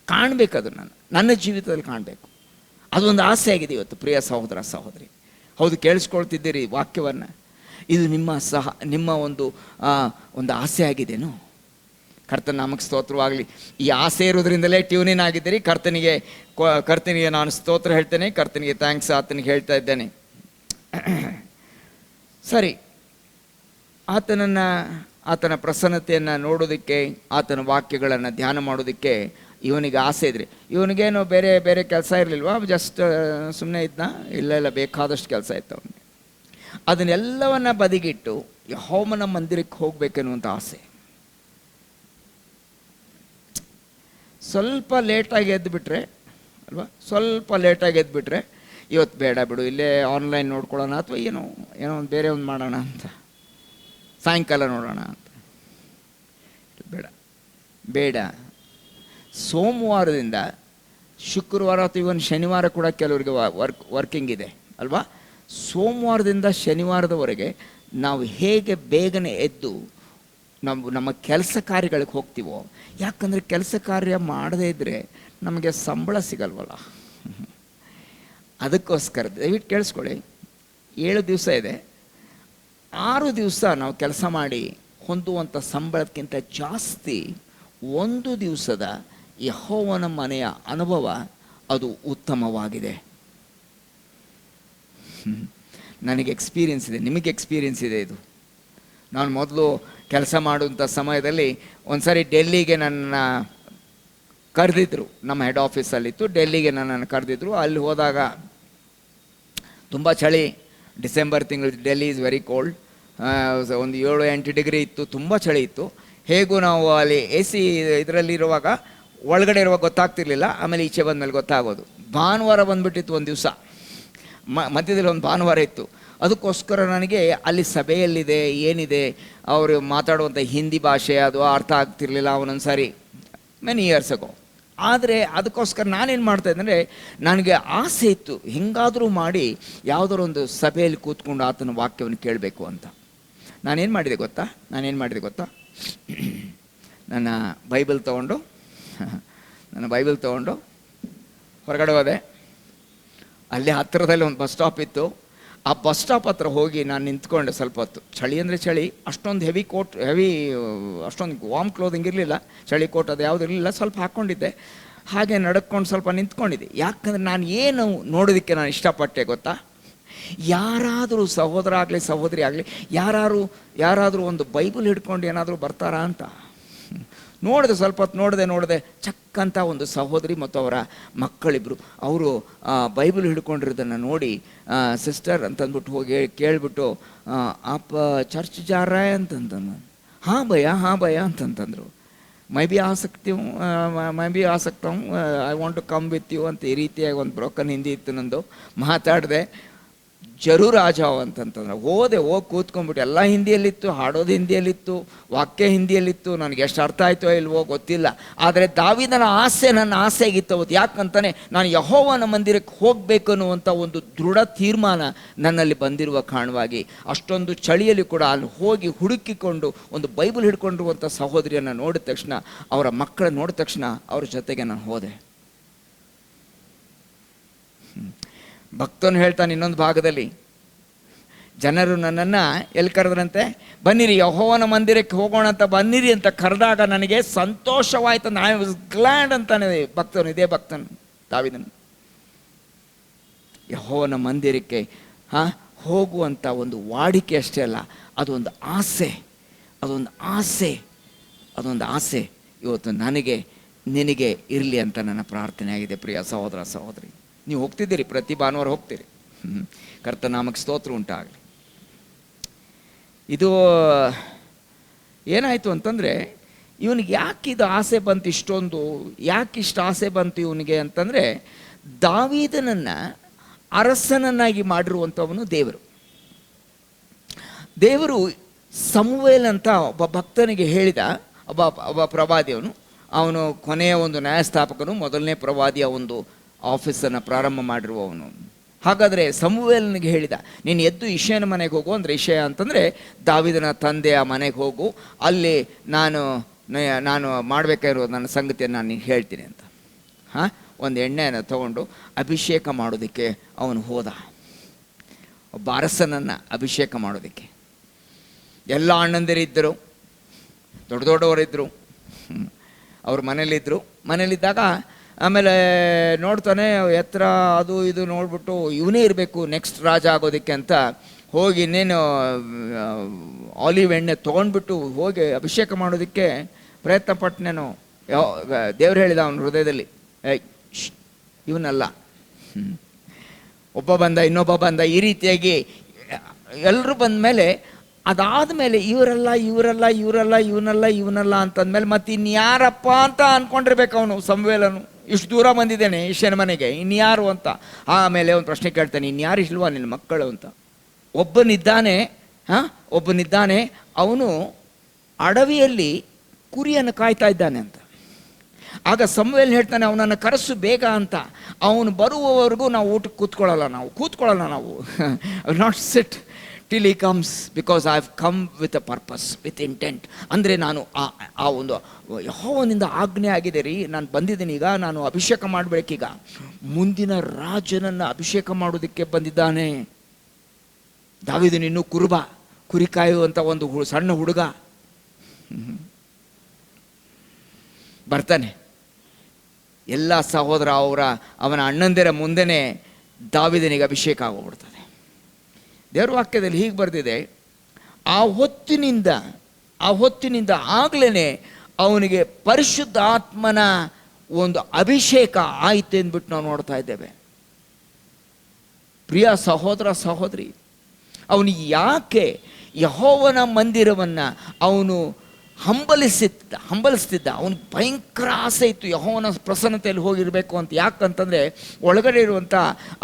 ಕಾಣಬೇಕು, ಅದು ನನ್ನ ಜೀವಿತದಲ್ಲಿ ಕಾಣಬೇಕು. ಅದೊಂದು ಆಸೆ ಆಗಿದೆ ಇವತ್ತು ಪ್ರಿಯ ಸಹೋದರ ಸಹೋದರಿ. ಹೌದು, ಕೇಳಿಸ್ಕೊಳ್ತಿದ್ದೀರಿ ವಾಕ್ಯವನ್ನು. ಇದು ನಿಮ್ಮ ಒಂದು ಆಸೆ ಆಗಿದೆಯೇನು? ಕರ್ತನ ನಾಮಕ್ಕೆ ಸ್ತೋತ್ರವಾಗಲಿ. ಈ ಆಸೆ ಇರೋದ್ರಿಂದಲೇ ಟ್ಯೂನಿನ್ ಆಗಿದ್ದೀರಿ. ಕರ್ತನಿಗೆ ನಾನು ಸ್ತೋತ್ರ ಹೇಳ್ತೇನೆ, ಕರ್ತನಿಗೆ ಥ್ಯಾಂಕ್ಸ್ ಆತನಿಗೆ ಹೇಳ್ತಾ ಇದ್ದೇನೆ. ಸರಿ, ಆತನ ಪ್ರಸನ್ನತೆಯನ್ನು ನೋಡೋದಕ್ಕೆ, ಆತನ ವಾಕ್ಯಗಳನ್ನು ಧ್ಯಾನ ಮಾಡೋದಕ್ಕೆ ಇವನಿಗೆ ಆಸೆ ಇದ್ರಿ. ಇವನಿಗೇನು ಬೇರೆ ಬೇರೆ ಕೆಲಸ ಇರಲಿಲ್ವಾ? ಜಸ್ಟ್ ಸುಮ್ಮನೆ ಇದ್ನ? ಇಲ್ಲ, ಬೇಕಾದಷ್ಟು ಕೆಲಸ ಇತ್ತು ಅವನಿಗೆ. ಅದನ್ನೆಲ್ಲವನ್ನ ಬದಿಗಿಟ್ಟು ಯೆಹೋವನ ಮಂದಿರಕ್ಕೆ ಹೋಗ್ಬೇಕೆನ್ನುವಂಥ ಆಸೆ. ಸ್ವಲ್ಪ ಲೇಟಾಗಿ ಎದ್ದುಬಿಟ್ರೆ ಅಲ್ವಾ, ಸ್ವಲ್ಪ ಲೇಟಾಗಿ ಎದ್ದುಬಿಟ್ರೆ ಇವತ್ತು ಬೇಡ ಬಿಡು, ಇಲ್ಲೇ ಆನ್ಲೈನ್ ನೋಡ್ಕೊಳ್ಳೋಣ ಅಥವಾ ಏನೋ ಒಂದು ಬೇರೆ ಒಂದು ಮಾಡೋಣ ಅಂತ, ಸಾಯಂಕಾಲ ನೋಡೋಣ ಅಂತ. ಬೇಡ. ಸೋಮವಾರದಿಂದ ಶುಕ್ರವಾರ ಅಥವಾ ಇವನ್ ಶನಿವಾರ ಕೂಡ ಕೆಲವರಿಗೆ ವರ್ಕಿಂಗ್ ಇದೆ ಅಲ್ವಾ. ಸೋಮವಾರದಿಂದ ಶನಿವಾರದವರೆಗೆ ನಾವು ಹೇಗೆ ಬೇಗನೆ ಎದ್ದು ನಮ್ಮ ಕೆಲಸ ಕಾರ್ಯಗಳಿಗೆ ಹೋಗ್ತೀವೋ, ಯಾಕಂದರೆ ಕೆಲಸ ಕಾರ್ಯ ಮಾಡದೇ ಇದ್ದರೆ ನಮಗೆ ಸಂಬಳ ಸಿಗಲ್ವಲ್ಲ. ಅದಕ್ಕೋಸ್ಕರ ದಯವಿಟ್ಟು ಕೇಳಿಸ್ಕೊಳ್ಳಿ, 7 ದಿವಸ ಇದೆ, 6 ದಿವಸ ನಾವು ಕೆಲಸ ಮಾಡಿ ಹೊಂದುವಂಥ ಸಂಬಳಕ್ಕಿಂತ ಜಾಸ್ತಿ 1 ದಿವಸದ ಯೆಹೋವನ ಮನೆಯ ಅನುಭವ ಅದು ಉತ್ತಮವಾಗಿದೆ. ನನಗೆ ಎಕ್ಸ್ಪೀರಿಯನ್ಸ್ ಇದೆ, ನಿಮಗೆ ಎಕ್ಸ್ಪೀರಿಯನ್ಸ್ ಇದೆ ಇದು. ನಾನು ಮೊದಲು ಕೆಲಸ ಮಾಡುವಂಥ ಸಮಯದಲ್ಲಿ ಒಂದು ಸಾರಿ ಡೆಲ್ಲಿಗೆ ನನ್ನ ಕರೆದಿದ್ರು, ನಮ್ಮ ಹೆಡ್ ಆಫೀಸಲ್ಲಿತ್ತು, ಡೆಲ್ಲಿಗೆ ನನ್ನನ್ನು ಕರೆದಿದ್ರು. ಅಲ್ಲಿ ಹೋದಾಗ ತುಂಬ ಚಳಿ, ಡಿಸೆಂಬರ್ ತಿಂಗಳು, ಡೆಲ್ಲಿ ಈಸ್ ವೆರಿ ಕೋಲ್ಡ್, ಒಂದು 7-8 ಡಿಗ್ರಿ ಇತ್ತು, ತುಂಬ ಚಳಿ ಇತ್ತು. ಹೇಗೂ ನಾವು ಅಲ್ಲಿ AC ಇದರಲ್ಲಿರುವಾಗ ಒಳಗಡೆ ಇರುವಾಗ ಗೊತ್ತಾಗ್ತಿರ್ಲಿಲ್ಲ, ಆಮೇಲೆ ಈಚೆ ಬಂದಮೇಲೆ ಗೊತ್ತಾಗೋದು. ಭಾನುವಾರ ಬಂದುಬಿಟ್ಟಿತ್ತು, ಒಂದು ದಿವಸ ಮಧ್ಯದಲ್ಲಿ ಒಂದು ಭಾನುವಾರ ಇತ್ತು. ಅದಕ್ಕೋಸ್ಕರ ನನಗೆ ಅಲ್ಲಿ ಸಭೆಯಲ್ಲಿದೆ ಏನಿದೆ ಅವರು ಮಾತಾಡುವಂಥ ಹಿಂದಿ ಭಾಷೆ ಅದು ಅರ್ಥ ಆಗ್ತಿರ್ಲಿಲ್ಲ ಒಂದೊಂದು ಸಾರಿ, ಮೆನಿ ಇಯರ್ಸ್ ಅಗೋ. ಆದರೆ ಅದಕ್ಕೋಸ್ಕರ ನಾನೇನು ಮಾಡ್ತಾಯಿದ್ದೆ ಅಂದರೆ, ನನಗೆ ಆಸೆ ಇತ್ತು ಹೆಂಗಾದರೂ ಮಾಡಿ ಯಾವುದಾದ್ರು ಒಂದು ಸಭೆಯಲ್ಲಿ ಕೂತ್ಕೊಂಡು ಆತನ ವಾಕ್ಯವನ್ನು ಕೇಳಬೇಕು ಅಂತ. ನಾನೇನು ಮಾಡಿದೆ ಗೊತ್ತಾ? ನನ್ನ ಬೈಬಲ್ ತೊಗೊಂಡು ಹೊರಗಡೆ ಹೋದೆ. ಅಲ್ಲಿ ಹತ್ತಿರದಲ್ಲಿ ಒಂದು ಬಸ್ ಸ್ಟಾಪ್ ಇತ್ತು. ಆ ಬಸ್ ಸ್ಟಾಪ್ ಹತ್ರ ಹೋಗಿ ನಾನು ನಿಂತ್ಕೊಂಡೆ ಸ್ವಲ್ಪ ಹೊತ್ತು. ಚಳಿ ಅಂದರೆ ಚಳಿ, ಅಷ್ಟೊಂದು ಅಷ್ಟೊಂದು ವಾರ್ಮ್ ಕ್ಲೋದಿಂಗ್ ಇರಲಿಲ್ಲ, ಚಳಿ ಕೋಟ್ ಅದು ಯಾವುದು ಇರಲಿಲ್ಲ, ಸ್ವಲ್ಪ ಹಾಕ್ಕೊಂಡಿದ್ದೆ. ಹಾಗೆ ನಡ್ಕೊಂಡು ಸ್ವಲ್ಪ ನಿಂತ್ಕೊಂಡಿದ್ದೆ. ಯಾಕಂದರೆ ನಾನು ಏನು ನೋಡೋದಕ್ಕೆ ನಾನು ಇಷ್ಟಪಟ್ಟೆ ಗೊತ್ತಾ? ಯಾರಾದರೂ ಸಹೋದರ ಆಗಲಿ ಸಹೋದರಿ ಆಗಲಿ ಯಾರಾದರೂ ಒಂದು ಬೈಬಲ್ ಹಿಡ್ಕೊಂಡು ಏನಾದರೂ ಬರ್ತಾರಾ ಅಂತ ನೋಡಿದೆ. ಸ್ವಲ್ಪ ಹೊತ್ತು ನೋಡಿದೆ. ಚಕ್ಕಂತ ಒಂದು ಸಹೋದರಿ ಮತ್ತು ಅವರ ಮಕ್ಕಳಿಬ್ಬರು, ಅವರು ಬೈಬಲ್ ಹಿಡ್ಕೊಂಡಿರೋದನ್ನು ನೋಡಿ, ಸಿಸ್ಟರ್ ಅಂತಂದ್ಬಿಟ್ಟು ಹೋಗಿ ಕೇಳಿಬಿಟ್ಟು, ಆಪ ಚರ್ಚ್ ಜಾರ ಅಂತಂತಂದು, ಹಾಂ ಭಯ ಅಂತಂತಂದರು. ಮೈ ಬಿ ಆಸಕ್ತಿ I want to come with you ಅಂತ ಈ ರೀತಿಯಾಗಿ ಒಂದು ಬ್ರೋಕನ್ ಹಿಂದಿ ಇತ್ತು ನಂದು. ಮಾತಾಡಿದೆ, ಜರೂರ್ ಆಜಾವ್ ಅಂತಂತಂದ್ರೆ ಹೋಗಿ ಕೂತ್ಕೊಂಡ್ಬಿಟ್ಟು. ಎಲ್ಲ ಹಿಂದಿಯಲ್ಲಿತ್ತು, ಹಾಡೋದು ಹಿಂದಿಯಲ್ಲಿತ್ತು, ವಾಕ್ಯ ಹಿಂದಿಯಲ್ಲಿತ್ತು. ನನಗೆ ಎಷ್ಟು ಅರ್ಥ ಆಯಿತೋ ಇಲ್ವೋ ಗೊತ್ತಿಲ್ಲ. ಆದರೆ ದಾವೀದನ ಆಸೆ ನನ್ನ ಆಸೆ ಆಗಿತ್ತು ಅವತ್ತು. ಯಾಕಂತಾನೆ ನಾನು ಯೆಹೋವನ ಮಂದಿರಕ್ಕೆ ಹೋಗಬೇಕು ಅನ್ನುವಂಥ ಒಂದು ದೃಢ ತೀರ್ಮಾನ ನನ್ನಲ್ಲಿ ಬಂದಿರುವ ಕಾರಣವಾಗಿ ಅಷ್ಟೊಂದು ಚಳಿಯಲ್ಲಿ ಕೂಡ ಅಲ್ಲಿ ಹೋಗಿ ಹುಡುಕಿಕೊಂಡು ಒಂದು ಬೈಬಲ್ ಹಿಡ್ಕೊಂಡಿರುವಂಥ ಸಹೋದರಿಯನ್ನು ನೋಡಿದ ತಕ್ಷಣ, ಅವರ ಮಕ್ಕಳನ್ನು ನೋಡಿದ ತಕ್ಷಣ ಅವ್ರ ಜೊತೆಗೆ ನಾನು ಹೋದೆ. ಭಕ್ತನು ಹೇಳ್ತಾನೆ ಇನ್ನೊಂದು ಭಾಗದಲ್ಲಿ, ಜನರು ನನ್ನನ್ನು ಎಲ್ಲಿ ಕರೆದ್ರಂತೆ, ಬನ್ನಿರಿ ಯೆಹೋವನ ಮಂದಿರಕ್ಕೆ ಹೋಗೋಣ ಅಂತ ಬನ್ನಿರಿ ಅಂತ ಕರೆದಾಗ ನನಗೆ ಸಂತೋಷವಾಯ್ತು. ಐ ವಾಸ್ ಗ್ಲಾಡ್ ಅಂತಾನೆ ಭಕ್ತನು, ಇದೇ ಭಕ್ತನು ದಾವೀದನು. ಯೆಹೋವನ ಮಂದಿರಕ್ಕೆ ಹೋಗುವಂಥ ಒಂದು ವಾಡಿಕೆ ಅಷ್ಟೇ ಅಲ್ಲ, ಅದೊಂದು ಆಸೆ, ಅದೊಂದು ಆಸೆ, ಅದೊಂದು ಆಸೆ ಇವತ್ತು ನನಗೆ ನಿನಗೆ ಇರಲಿ ಅಂತ ನನ್ನ ಪ್ರಾರ್ಥನೆ ಆಗಿದೆ. ಪ್ರಿಯ ಸಹೋದರ ಸಹೋದರಿ, ನೀವು ಹೋಗ್ತಿದ್ದೀರಿ, ಪ್ರತಿ ಭಾನುವಾರ ಹೋಗ್ತೀರಿ. ಕರ್ತನಾಮಕ್ಕೆ ಸ್ತೋತ್ರ ಉಂಟಾಗಲಿ. ಇದು ಏನಾಯಿತು ಅಂತಂದರೆ, ಇವನಿಗೆ ಯಾಕಿದು ಆಸೆ ಬಂತು, ಇಷ್ಟೊಂದು ಯಾಕಿಷ್ಟು ಆಸೆ ಬಂತು ಇವನಿಗೆ ಅಂತಂದರೆ, ದಾವೀದನನ್ನು ಅರಸನನ್ನಾಗಿ ಮಾಡಿರುವಂಥವನು ದೇವರು. ದೇವರು ಸಮುವೇಲ್ ಅಂತ ಒಬ್ಬ ಭಕ್ತನಿಗೆ ಹೇಳಿದ, ಒಬ್ಬ ಪ್ರವಾದಿಯವನು, ಅವನು ಕೊನೆಯ ಒಂದು ನ್ಯಾಯಸ್ಥಾಪಕನು, ಮೊದಲನೇ ಪ್ರವಾದಿಯ ಒಂದು ಆಫೀಸನ್ನು ಪ್ರಾರಂಭ ಮಾಡಿರುವವನು. ಹಾಗಾದರೆ ಸಮುವೇಲನಿಗೆ ಹೇಳಿದ, ನೀನು ಎದ್ದು ಇಷಯನ ಮನೆಗೆ ಹೋಗು. ಅಂದರೆ ಇಷಯ ಅಂತಂದರೆ ದಾವೀದನ ತಂದೆಯ ಮನೆಗೆ ಹೋಗು, ಅಲ್ಲಿ ನಾನು ಮಾಡಬೇಕಾಗಿರೋದು ನನ್ನ ಸಂಗತಿಯನ್ನು ನಾನು ನಿನಗೆ ಹೇಳ್ತೀನಿ ಅಂತ. ಒಂದು ಎಣ್ಣೆಯನ್ನು ತಗೊಂಡು ಅಭಿಷೇಕ ಮಾಡೋದಕ್ಕೆ ಅವನು ಹೋದ, ಒಬ್ಬ ಅರಸನನ್ನು ಅಭಿಷೇಕ ಮಾಡೋದಕ್ಕೆ. ಎಲ್ಲ ಅಣ್ಣಂದಿರಿದ್ದರು, ದೊಡ್ಡ ದೊಡ್ಡವರಿದ್ದರು, ಅವ್ರ ಮನೇಲಿದ್ದರು. ಮನೇಲಿದ್ದಾಗ ಆಮೇಲೆ ನೋಡ್ತಾನೆ, ಎತ್ತರ ಅದು ಇದು ನೋಡ್ಬಿಟ್ಟು ಇವನೇ ಇರಬೇಕು ನೆಕ್ಸ್ಟ್ ರಾಜ ಆಗೋದಕ್ಕೆ ಅಂತ ಹೋಗಿ ಇನ್ನೇನು ಆಲಿವ್ ಎಣ್ಣೆ ತೊಗೊಂಡ್ಬಿಟ್ಟು ಹೋಗಿ ಅಭಿಷೇಕ ಮಾಡೋದಕ್ಕೆ ಪ್ರಯತ್ನ ಪಟ್ಟನೇನು. ದೇವ್ರು ಹೇಳಿದ ಅವನ ಹೃದಯದಲ್ಲಿ, ಇವನಲ್ಲ, ಒಬ್ಬ ಬಂದ, ಇನ್ನೊಬ್ಬ ಬಂದ, ಈ ರೀತಿಯಾಗಿ ಎಲ್ಲರೂ ಬಂದ ಮೇಲೆ, ಅದಾದಮೇಲೆ ಇವರಲ್ಲ ಇವರಲ್ಲ ಇವರಲ್ಲ ಇವನಲ್ಲ ಇವನಲ್ಲ ಅಂತಂದ್ಮೇಲೆ ಮತ್ತೆ ಇನ್ಯಾರಪ್ಪ ಅಂತ ಅಂದ್ಕೊಂಡಿರ್ಬೇಕು ಅವನು ಸಮುವೇಲನು. ಇಷ್ಟು ದೂರ ಬಂದಿದ್ದೇನೆ ಇಷಯನ ಮನೆಗೆ, ಇನ್ಯಾರು ಅಂತ. ಆಮೇಲೆ ಒಂದು ಪ್ರಶ್ನೆ ಕೇಳ್ತಾನೆ, ಇನ್ಯಾರು ಇಲ್ವಾ ನಿನ್ನ ಮಕ್ಕಳು ಅಂತ. ಒಬ್ಬನಿದ್ದಾನೆ, ಅವನು ಅಡವಿಯಲ್ಲಿ ಕುರಿಯನ್ನು ಕಾಯ್ತಾ ಇದ್ದಾನೆ ಅಂತ. ಆಗ ಸಮುವೇಲ್ ಹೇಳ್ತಾನೆ, ಅವನನ್ನು ಕರೆಸು ಬೇಗ ಅಂತ. ಅವನು ಬರುವವರೆಗೂ ನಾವು ಊಟಕ್ಕೆ ಕೂತ್ಕೊಳ್ಳಲ್ಲ ನಾವು not sit till he comes, because I have come with a purpose, with intent. ಅಂದರೆ ನಾನು ಆ ಒಂದು ಯೆಹೋವನಿಂದ ಆಜ್ಞೆ ಆಗಿದೆ ರೀ, ನಾನು ಬಂದಿದ್ದೀನಿ, ಈಗ ನಾನು ಅಭಿಷೇಕ ಮಾಡಬೇಕೀಗ. ಮುಂದಿನ ರಾಜನನ್ನು ಅಭಿಷೇಕ ಮಾಡೋದಕ್ಕೆ ಬಂದಿದ್ದಾನೆ. ದಾವೀದನು ಇನ್ನೂ ಕುರಿ ಕಾಯುವಂಥ ಒಂದು ಸಣ್ಣ ಹುಡುಗ ಬರ್ತಾನೆ. ಎಲ್ಲ ಸಹೋದರ ಅವನ ಅಣ್ಣಂದಿರ ಮುಂದೆನೇ ದಾವೀದನಿಗೆ ಅಭಿಷೇಕ ಆಗೋಗ್ಬಿಡ್ತದೆ. ದೇವರ ವಾಕ್ಯದಲ್ಲಿ ಹೀಗೆ ಬರೆದಿದೆ, ಆ ಹೊತ್ತಿನಿಂದ ಆಗಲೇ ಅವನಿಗೆ ಪರಿಶುದ್ಧ ಆತ್ಮನ ಒಂದು ಅಭಿಷೇಕ ಆಯಿತು ಅಂದ್ಬಿಟ್ಟು ನಾವು ನೋಡ್ತಾ ಇದ್ದೇವೆ. ಪ್ರಿಯ ಸಹೋದರ ಸಹೋದರಿ, ಅವನು ಯಾಕೆ ಯೆಹೋವನ ಮಂದಿರವನ್ನು ಅವನು ಹಂಬಲಿಸ್ತಿದ್ದ. ಅವನಿಗೆ ಭಯಂಕರ ಆಸೆ ಇತ್ತು ಯೆಹೋವನ ಪ್ರಸನ್ನತೆಯಲ್ಲಿ ಹೋಗಿರಬೇಕು ಅಂತ. ಯಾಕಂತಂದರೆ ಒಳಗಡೆ ಇರುವಂಥ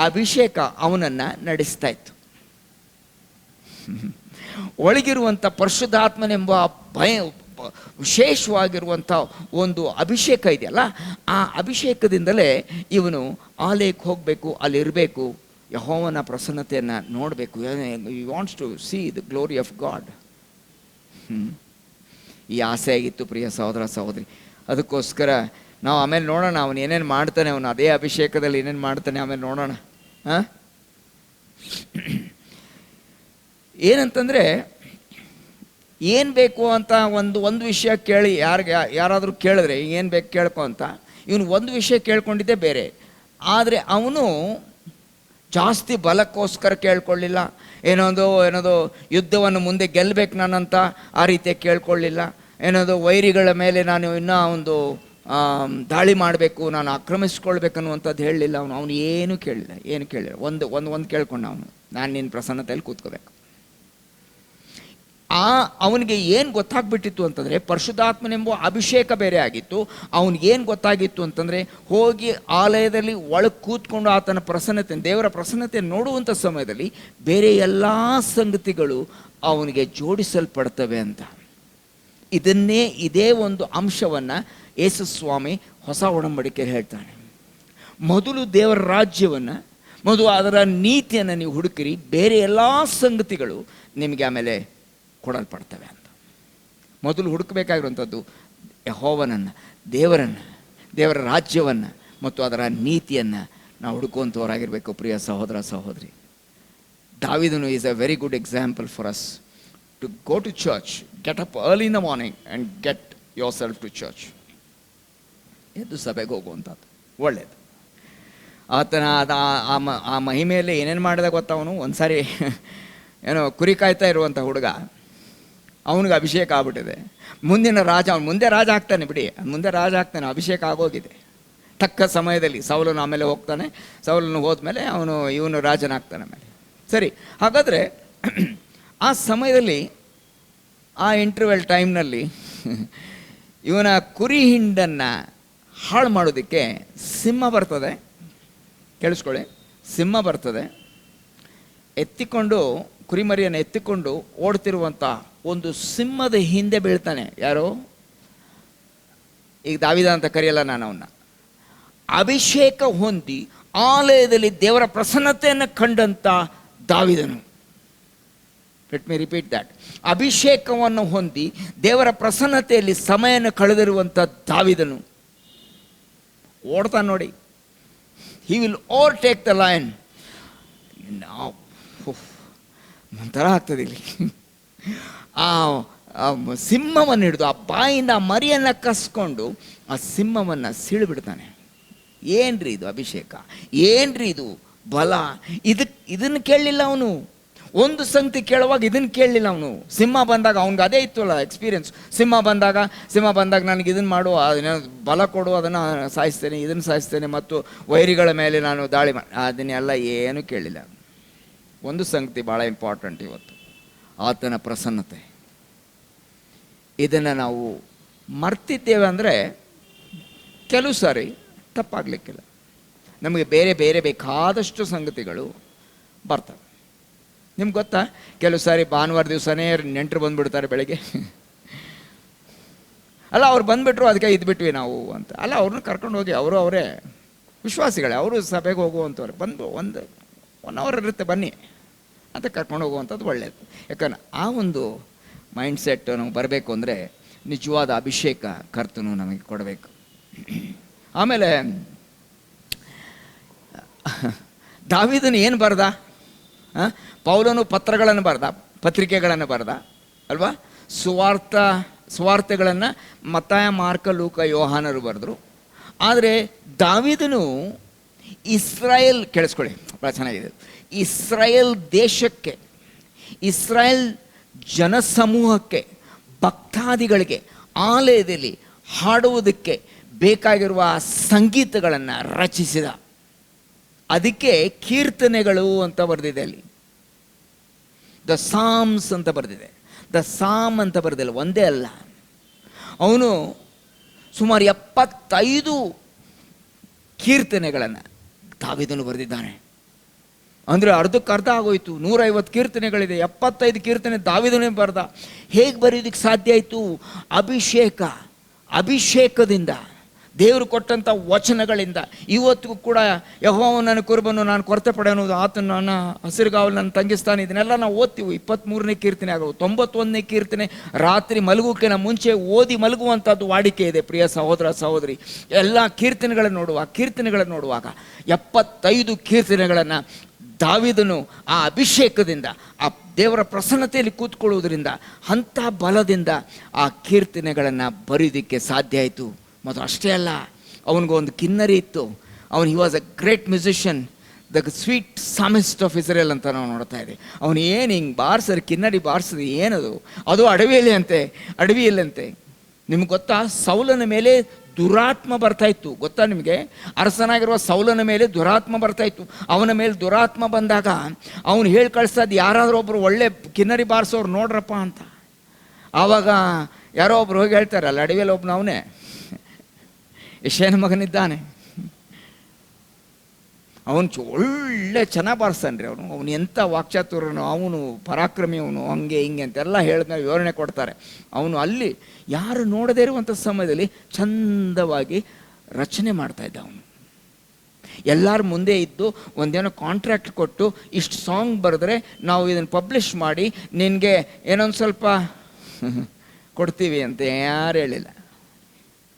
ಅಭಿಷೇಕ ಅವನನ್ನು ನಡೆಸ್ತಾ ಇತ್ತು. ಒಳಗಿರುವಂಥ ಪರಿಶುದ್ಧಾತ್ಮನೆಂಬ ವಿಶೇಷವಾಗಿರುವಂಥ ಒಂದು ಅಭಿಷೇಕ ಇದೆಯಲ್ಲ, ಆ ಅಭಿಷೇಕದಿಂದಲೇ ಇವನು ಆಲಯಕ್ಕೆ ಹೋಗಬೇಕು, ಅಲ್ಲಿರಬೇಕು, ಯೆಹೋವನ ಪ್ರಸನ್ನತೆಯನ್ನು ನೋಡಬೇಕು. You wants to see the glory of God. ಈ ಆಸೆ ಆಗಿತ್ತು ಪ್ರಿಯ ಸಹೋದರ ಸಹೋದರಿ. ಅದಕ್ಕೋಸ್ಕರ ನಾವು ಆಮೇಲೆ ನೋಡೋಣ ಅವನು ಏನೇನು ಮಾಡ್ತಾನೆ, ಅವನು ಅದೇ ಅಭಿಷೇಕದಲ್ಲಿ ಏನೇನು ಮಾಡ್ತಾನೆ ಆಮೇಲೆ ನೋಡೋಣ. ಏನಂತಂದರೆ, ಏನು ಬೇಕು ಅಂತ ಒಂದು ವಿಷಯ ಕೇಳಿ ಯಾರಾದರೂ ಕೇಳಿದ್ರೆ ಏನು ಬೇಕು ಕೇಳ್ಕೊ ಅಂತ, ಇವನು ಒಂದು ವಿಷಯ ಕೇಳ್ಕೊಂಡಿದ್ದೇ ಬೇರೆ. ಆದರೆ ಅವನು ಜಾಸ್ತಿ ಬಲಕ್ಕೋಸ್ಕರ ಕೇಳ್ಕೊಳ್ಳಿಲ್ಲ, ಏನೋದು ಯುದ್ಧವನ್ನು ಮುಂದೆ ಗೆಲ್ಲಬೇಕು ನಾನಂತ ಆ ರೀತಿಯಾಗಿ ಕೇಳ್ಕೊಳ್ಳಿಲ್ಲ, ಏನೋದು ವೈರಿಗಳ ಮೇಲೆ ನಾನು ಇನ್ನೂ ಒಂದು ದಾಳಿ ಮಾಡಬೇಕು, ನಾನು ಆಕ್ರಮಿಸ್ಕೊಳ್ಬೇಕನ್ನುವಂಥದ್ದು ಹೇಳಲಿಲ್ಲ. ಅವನು ಏನು ಕೇಳಿಲ್ಲ. ಒಂದು ಕೇಳ್ಕೊಂಡ ಅವನು, ನಾನು ನಿನ್ನ ಪ್ರಸನ್ನತೆಯಲ್ಲಿ ಕೂತ್ಕೋಬೇಕು. ಅವನಿಗೆ ಏನು ಗೊತ್ತಾಗ್ಬಿಟ್ಟಿತ್ತು ಅಂತಂದರೆ, ಪರಿಶುದ್ಧಾತ್ಮನೆಂಬ ಅಭಿಷೇಕ ಬೇರೆ ಆಗಿತ್ತು. ಅವನಿಗೇನು ಗೊತ್ತಾಗಿತ್ತು ಅಂತಂದರೆ, ಹೋಗಿ ಆಲಯದಲ್ಲಿ ಒಳಗೆ ಕೂತ್ಕೊಂಡು ಆತನ ಪ್ರಸನ್ನತೆ, ದೇವರ ಪ್ರಸನ್ನತೆ ನೋಡುವಂಥ ಸಮಯದಲ್ಲಿ ಬೇರೆ ಎಲ್ಲ ಸಂಗತಿಗಳು ಅವನಿಗೆ ಜೋಡಿಸಲ್ಪಡ್ತವೆ ಅಂತ. ಇದೇ ಒಂದು ಅಂಶವನ್ನು ಯೇಸು ಸ್ವಾಮಿ ಹೊಸ ಒಡಂಬಡಿಕೆಯಲ್ಲಿ ಹೇಳ್ತಾನೆ. ಮೊದಲು ದೇವರ ರಾಜ್ಯವನ್ನು, ಮೊದಲು ಅದರ ನೀತಿಯನ್ನು ನೀವು ಹುಡುಕಿರಿ, ಬೇರೆ ಎಲ್ಲ ಸಂಗತಿಗಳು ನಿಮಗೆ ಆಮೇಲೆ ಕೊಡಲ್ಪಡ್ತವೆ ಅಂತ. ಮೊದಲು ಹುಡುಕಬೇಕಾಗಿರುವಂಥದ್ದು ಯೆಹೋವನನ್ನು, ದೇವರ ರಾಜ್ಯವನ್ನು ಮತ್ತು ಅದರ ನೀತಿಯನ್ನು ನಾವು ಹುಡುಕುವಂಥವರಾಗಿರಬೇಕು. ಪ್ರಿಯ ಸಹೋದರ ಸಹೋದರಿ, ದಾವೀದನು is a very good example for us to go to church, get up early in the morning and get yourself to church. ಎದ್ದು ಸಭೆಗೆ ಹೋಗುವಂಥದ್ದು ಒಳ್ಳೆಯದು. ಆತನ ಆ ಮಹಿಮೆಯಲ್ಲಿ ಏನೇನು ಮಾಡಿದ ಗೊತ್ತವನು, ಒಂದು ಸಾರಿ ಏನೋ ಕುರಿ ಕಾಯ್ತಾ ಇರುವಂಥ ಹುಡುಗ, ಅವನಿಗೆ ಅಭಿಷೇಕ ಆಗ್ಬಿಟ್ಟಿದೆ. ಮುಂದಿನ ರಾಜ, ಅವನು ಮುಂದೆ ರಾಜ ಆಗ್ತಾನೆ ಬಿಡಿ, ಮುಂದೆ ರಾಜ ಆಗ್ತಾನೆ, ಅಭಿಷೇಕ ಆಗೋಗಿದೆ. ತಕ್ಕ ಸಮಯದಲ್ಲಿ ಸೌಲನು ಆಮೇಲೆ ಹೋಗ್ತಾನೆ, ಸೌಲನು ಹೋದ್ಮೇಲೆ ಇವನು ರಾಜನಾಗ್ತಾನೆ ಆಮೇಲೆ. ಸರಿ, ಹಾಗಾದರೆ ಆ ಸಮಯದಲ್ಲಿ ಆ ಇಂಟರ್ವೆಲ್ ಟೈಮ್ನಲ್ಲಿ ಇವನ ಕುರಿ ಹಿಂಡನ್ನು ಹಾಳು ಮಾಡೋದಕ್ಕೆ ಸಿಂಹ ಬರ್ತದೆ. ಕೇಳಿಸ್ಕೊಳ್ಳಿ, ಸಿಂಹ ಬರ್ತದೆ, ಎತ್ತಿಕೊಂಡು ಕುರಿಮರಿಯನ್ನು ಎತ್ತಿಕೊಂಡು ಓಡ್ತಿರುವಂಥ ಒಂದು ಸಿಂಹದ ಹಿಂದೆ ಬೀಳ್ತಾನೆ. ಯಾರು? ಈಗ ದಾವೀದ ಅಂತ ಕರೆಯಲ್ಲ ನಾನು ಅವನ್ನ. ಅಭಿಷೇಕ ಹೊಂದಿ ಆಲಯದಲ್ಲಿ ದೇವರ ಪ್ರಸನ್ನತೆಯನ್ನು ಕಂಡಂಥ ದಾವೀದನು. Let me repeat that. ಅಭಿಷೇಕವನ್ನು ಹೊಂದಿ ದೇವರ ಪ್ರಸನ್ನತೆಯಲ್ಲಿ ಸಮಯವನ್ನು ಕಳೆದಿರುವಂಥ ದಾವೀದನು ಓಡ್ತಾನೆ ನೋಡಿ. He will overtake the lion. ಒಂಥರ ಆಗ್ತದೆ ಇಲ್ಲಿ. ಆ ಸಿಂಹವನ್ನು ಹಿಡಿದು ಆ ಬಾಯಿಂದ ಆ ಮರಿಯನ್ನು ಕಸ್ಕೊಂಡು ಆ ಸಿಂಹವನ್ನು ಸೀಳಿಬಿಡ್ತಾನೆ. ಏನ್ರಿ ಇದು ಅಭಿಷೇಕ, ಏನ್ರಿ ಇದು ಬಲ, ಇದನ್ನು ಕೇಳಲಿಲ್ಲ ಅವನು. ಒಂದು ಸಂಗತಿ ಕೇಳುವಾಗ ಇದನ್ನು ಕೇಳಲಿಲ್ಲ ಅವನು. ಸಿಂಹ ಬಂದಾಗ ಅವ್ನಿಗೆ ಅದೇ ಇತ್ತಲ್ಲ ಎಕ್ಸ್ಪೀರಿಯನ್ಸ್. ಸಿಂಹ ಬಂದಾಗ ನನಗೆ ಇದನ್ನು ಮಾಡು, ಅದನ್ನ ಬಲ ಕೊಡು, ಅದನ್ನು ಸಾಯಿಸ್ತೇನೆ, ಇದನ್ನು ಸಾಯಿಸ್ತೇನೆ, ಮತ್ತು ವೈರಿಗಳ ಮೇಲೆ ನಾನು ದಾಳಿ ಅದನ್ನೆಲ್ಲ ಏನೂ ಕೇಳಲಿಲ್ಲ. ಒಂದು ಸಂಗತಿ ಭಾಳ ಇಂಪಾರ್ಟೆಂಟ್ ಇವತ್ತು, ಆತನ ಪ್ರಸನ್ನತೆ. ಇದನ್ನು ನಾವು ಮರ್ತಿದ್ದೇವೆ ಅಂದರೆ ಕೆಲವು ಸಾರಿ ತಪ್ಪಾಗಲಿಕ್ಕಿಲ್ಲ. ನಮಗೆ ಬೇರೆ ಬೇರೆ ಬೇಕಾದಷ್ಟು ಸಂಗತಿಗಳು ಬರ್ತವೆ. ನಿಮ್ಗೆ ಗೊತ್ತಾ, ಕೆಲವು ಸಾರಿ ಭಾನುವಾರ ದಿವಸನೇ ನೆಂಟರು ಬಂದುಬಿಡ್ತಾರೆ ಬೆಳಗ್ಗೆ. ಅಲ್ಲ, ಅವ್ರು ಬಂದುಬಿಟ್ರು, ಅದಕ್ಕೆ ಇದ್ಬಿಟ್ವಿ ನಾವು ಅಂತ. ಅಲ್ಲ, ಅವ್ರನ್ನ ಕರ್ಕೊಂಡು ಹೋಗಿ, ಅವರೇ ವಿಶ್ವಾಸಿಗಳೇ, ಅವರು ಸಭೆಗೆ ಹೋಗುವಂಥವ್ರು. ಬಂದು 1 ಅವರ್ ಇರುತ್ತೆ, ಬನ್ನಿ ಅಂತ ಕರ್ಕೊಂಡು ಹೋಗುವಂಥದ್ದು ಒಳ್ಳೆಯದು. ಯಾಕಂದ್ರೆ ಆ ಒಂದು ಮೈಂಡ್ಸೆಟ್ ನಮಗೆ ಬರಬೇಕು ಅಂದರೆ ನಿಜವಾದ ಅಭಿಷೇಕ ಕರ್ತನು ನಮಗೆ ಕೊಡಬೇಕು. ಆಮೇಲೆ ದಾವೀದನು ಏನು ಬರ್ದ? ಪೌಲನು ಪತ್ರಗಳನ್ನು ಬರ್ದ, ಪತ್ರಿಕೆಗಳನ್ನು ಬರ್ದ ಅಲ್ವಾ? ಸುವಾರ್ತೆಗಳನ್ನು ಮತ್ತಾಯ, ಮಾರ್ಕ, ಲೂಕ, ಯೋಹಾನರು ಬರೆದರು. ಆದರೆ ದಾವೀದನು ಇಸ್ರಾಯೇಲ್, ಕೇಳಿಸ್ಕೊಳ್ಳಿ ಭಾಳ ಚೆನ್ನಾಗಿದೆ, ಇಸ್ರಾಯೇಲ್ ದೇಶಕ್ಕೆ, ಇಸ್ರಾಯೇಲ್ ಜನಸಮೂಹಕ್ಕೆ, ಭಕ್ತಾದಿಗಳಿಗೆ ಆಲಯದಲ್ಲಿ ಹಾಡುವುದಕ್ಕೆ ಬೇಕಾಗಿರುವ ಸಂಗೀತಗಳನ್ನು ರಚಿಸಿದ. ಅದಕ್ಕೆ ಕೀರ್ತನೆಗಳು ಅಂತ ಬರೆದಿದೆ ಅಲ್ಲಿ. ದ ಸಾಮ್ಸ್ ಅಂತ ಬರೆದಿದೆ. ದ ಸಾಮ್ ಅಂತ ಬರೆದಿಲ್ಲ, ಒಂದೇ ಅಲ್ಲ, ಅವನು ಸುಮಾರು 75 ಕೀರ್ತನೆಗಳನ್ನು ದಾವೀದನು ಬರೆದಿದ್ದಾನೆ. ಅಂದರೆ ಅರ್ಧಕ್ಕರ್ಧ ಆಗೋಯ್ತು. 150 ಕೀರ್ತನೆಗಳಿದೆ, 75 ಕೀರ್ತನೆ ದಾವೀದನೇ ಬರೆದ. ಹೇಗೆ ಬರೆಯೋದಕ್ಕೆ ಸಾಧ್ಯ ಆಯಿತು? ಅಭಿಷೇಕದಿಂದ, ದೇವರು ಕೊಟ್ಟಂಥ ವಚನಗಳಿಂದ. ಇವತ್ತಿಗೂ ಕೂಡ ಯೆಹೋವನ ಕುರುಬನು ನಾನು ಕೊರತೆ ಪಡೆಯೋನು, ಆತನು ನನ್ನ ಹಸಿರುಗಾವಲು ನನ್ನ ತಂಗಿಸ್ತಾನೆ, ಇದನ್ನೆಲ್ಲ ನಾವು ಓದ್ತೀವಿ. 23ನೇ ಕೀರ್ತನೆ ಆಗೋದು, 91ನೇ ಕೀರ್ತನೆ ರಾತ್ರಿ ಮಲಗೋಕ್ಕಿಂತ ಮುಂಚೆ ಓದಿ ಮಲಗುವಂಥದ್ದು ವಾಡಿಕೆ ಇದೆ. ಪ್ರಿಯ ಸಹೋದರ ಸಹೋದರಿ, ಎಲ್ಲ ಕೀರ್ತನೆಗಳನ್ನು ನೋಡುವಾಗ 75 ಕೀರ್ತನೆಗಳನ್ನು ದಾವೀದನು ಆ ಅಭಿಷೇಕದಿಂದ, ಆ ದೇವರ ಪ್ರಸನ್ನತೆಯಲ್ಲಿ ಕೂತ್ಕೊಳ್ಳುವುದರಿಂದ, ಅಂಥ ಬಲದಿಂದ ಆ ಕೀರ್ತನೆಗಳನ್ನು ಬರೆಯೋದಕ್ಕೆ ಸಾಧ್ಯ ಆಯಿತು. ಮತ್ತು ಅಷ್ಟೇ ಅಲ್ಲ, ಅವನಿಗೊಂದು ಕಿನ್ನರಿ ಇತ್ತು. He was a great musician, the sweet psalmist of Israel ಅಂತ ನಾವು ನೋಡ್ತಾ ಇದ್ದೀವಿ. ಅವನು ಏನು ಹಿಂಗೆ ಬಾರಿಸೋದು, ಕಿನ್ನರಿ ಬಾರಿಸೋದು ಏನದು? ಅದು ಅಡವಿಯಲ್ಲಂತೆ. ನಿಮ್ಗೆ ಗೊತ್ತಾ, ಸೌಲನ ಮೇಲೆ ದುರಾತ್ಮ ಬರ್ತಾಯಿತ್ತು. ಗೊತ್ತಾ ನಿಮಗೆ? ಅರಸನಾಗಿರುವ ಸೌಲನ ಮೇಲೆ ದುರಾತ್ಮ ಬರ್ತಾಯಿತ್ತು. ಅವನ ಮೇಲೆ ದುರಾತ್ಮ ಬಂದಾಗ ಅವನು ಹೇಳಿ ಕಳಿಸ್ತದ್ದು, ಯಾರಾದರೂ ಒಬ್ಬರು ಒಳ್ಳೆ ಕಿನ್ನರಿ ಬಾರಿಸೋರು ನೋಡ್ರಪ್ಪ ಅಂತ. ಆವಾಗ ಯಾರೋ ಒಬ್ರು ಹೋಗಿ ಹೇಳ್ತಾರೆ, ಅಲ್ಲಿ ಅಡವಿಯಲ್ಲಿ ಒಬ್ಬನು ಅವನೇ, ಯೆಶಾಯನ ಮಗನಿದ್ದಾನೆ, ಅವನು ಒಳ್ಳೆ ಚೆನ್ನಾಗಿ ಬಾರಿಸ್ತಾನೆ ರೀ. ಅವನು ಎಂಥ ವಾಕ್ಚಾತುರನು, ಅವನು ಪರಾಕ್ರಮಿ, ಅವನು ಹಂಗೆ ಹಿಂಗೆ ಅಂತೆಲ್ಲ ಹೇಳಿದ್ಮೇಲೆ ವಿವರಣೆ ಕೊಡ್ತಾರೆ. ಅವನು ಅಲ್ಲಿ ಯಾರು ನೋಡದೇ ಇರುವಂಥ ಸಮಯದಲ್ಲಿ ಚಂದವಾಗಿ ರಚನೆ ಮಾಡ್ತಾಯಿದ್ದ. ಅವನು ಎಲ್ಲರ ಮುಂದೆ ಇದ್ದು ಒಂದೇನೋ ಕಾಂಟ್ರಾಕ್ಟ್ ಕೊಟ್ಟು, ಇಷ್ಟು ಸಾಂಗ್ ಬರೆದ್ರೆ ನಾವು ಇದನ್ನು ಪಬ್ಲಿಷ್ ಮಾಡಿ ನಿನಗೆ ಏನೊಂದು ಸ್ವಲ್ಪ ಕೊಡ್ತೀವಿ ಅಂತ ಯಾರು ಹೇಳಿಲ್ಲ.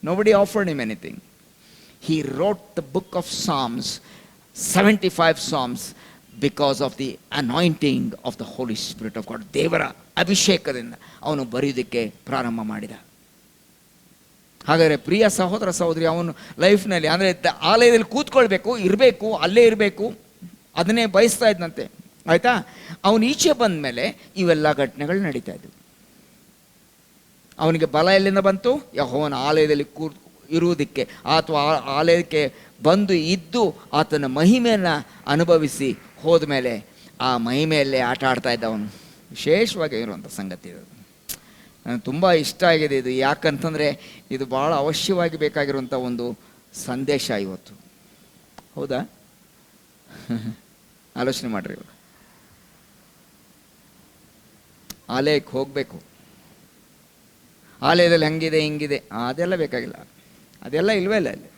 Nobody offered him anything. He wrote the book of Psalms. 75 Psalms because of the anointing of the Holy Spirit of God. ದೇವರ ಅಭಿಷೇಕದಿಂದ ಅವನು ಬರೆಯೋದಕ್ಕೆ ಪ್ರಾರಂಭ ಮಾಡಿದ. ಹಾಗಾದರೆ ಪ್ರಿಯ ಸಹೋದರ ಸಹೋದರಿ, ಅವನು ಲೈಫ್ನಲ್ಲಿ ಅಂದರೆ ಆಲಯದಲ್ಲಿ ಕೂತ್ಕೊಳ್ಬೇಕು, ಇರಬೇಕು, ಅಲ್ಲೇ ಇರಬೇಕು, ಅದನ್ನೇ ಬಯಸ್ತಾ ಇದ್ದಂತೆ. ಆಯಿತಾ? ಅವನು ಈಚೆ ಬಂದ ಮೇಲೆ ಇವೆಲ್ಲ ಘಟನೆಗಳು ನಡೀತಾ ಇದ್ದವು. ಅವನಿಗೆ ಬಲ ಎಲ್ಲಿಂದ ಬಂತು? ಯೆಹೋವನ ಆಲಯದಲ್ಲಿ ಇರುವುದಕ್ಕೆ, ಅಥವಾ ಆಲಯಕ್ಕೆ ಬಂದು ಇದ್ದು ಆತನ ಮಹಿಮೆಯನ್ನು ಅನುಭವಿಸಿ ಹೋದ ಮೇಲೆ ಆ ಮಹಿಮೆಯಲ್ಲೇ ಆಟ ಆಡ್ತಾ ಇದ್ದ ಅವನು. ವಿಶೇಷವಾಗಿ ಇರುವಂಥ ಸಂಗತಿ ಇದು. ನನಗೆ ತುಂಬ ಇಷ್ಟ ಆಗಿದೆ ಇದು. ಯಾಕಂತಂದರೆ ಇದು ಭಾಳ ಅವಶ್ಯವಾಗಿ ಬೇಕಾಗಿರುವಂಥ ಒಂದು ಸಂದೇಶ ಇವತ್ತು. ಹೌದಾ? ಆಲೋಚನೆ ಮಾಡಿರಿ. ಇವಾಗ ಆಲಯಕ್ಕೆ ಹೋಗಬೇಕು, ಆಲಯದಲ್ಲಿ ಹಂಗಿದೆ ಹಿಂಗಿದೆ ಅದೆಲ್ಲ ಬೇಕಾಗಿಲ್ಲ, ಅದೆಲ್ಲ ಇಲ್ವೇ ಇಲ್ಲ. ಅಲ್ಲಿ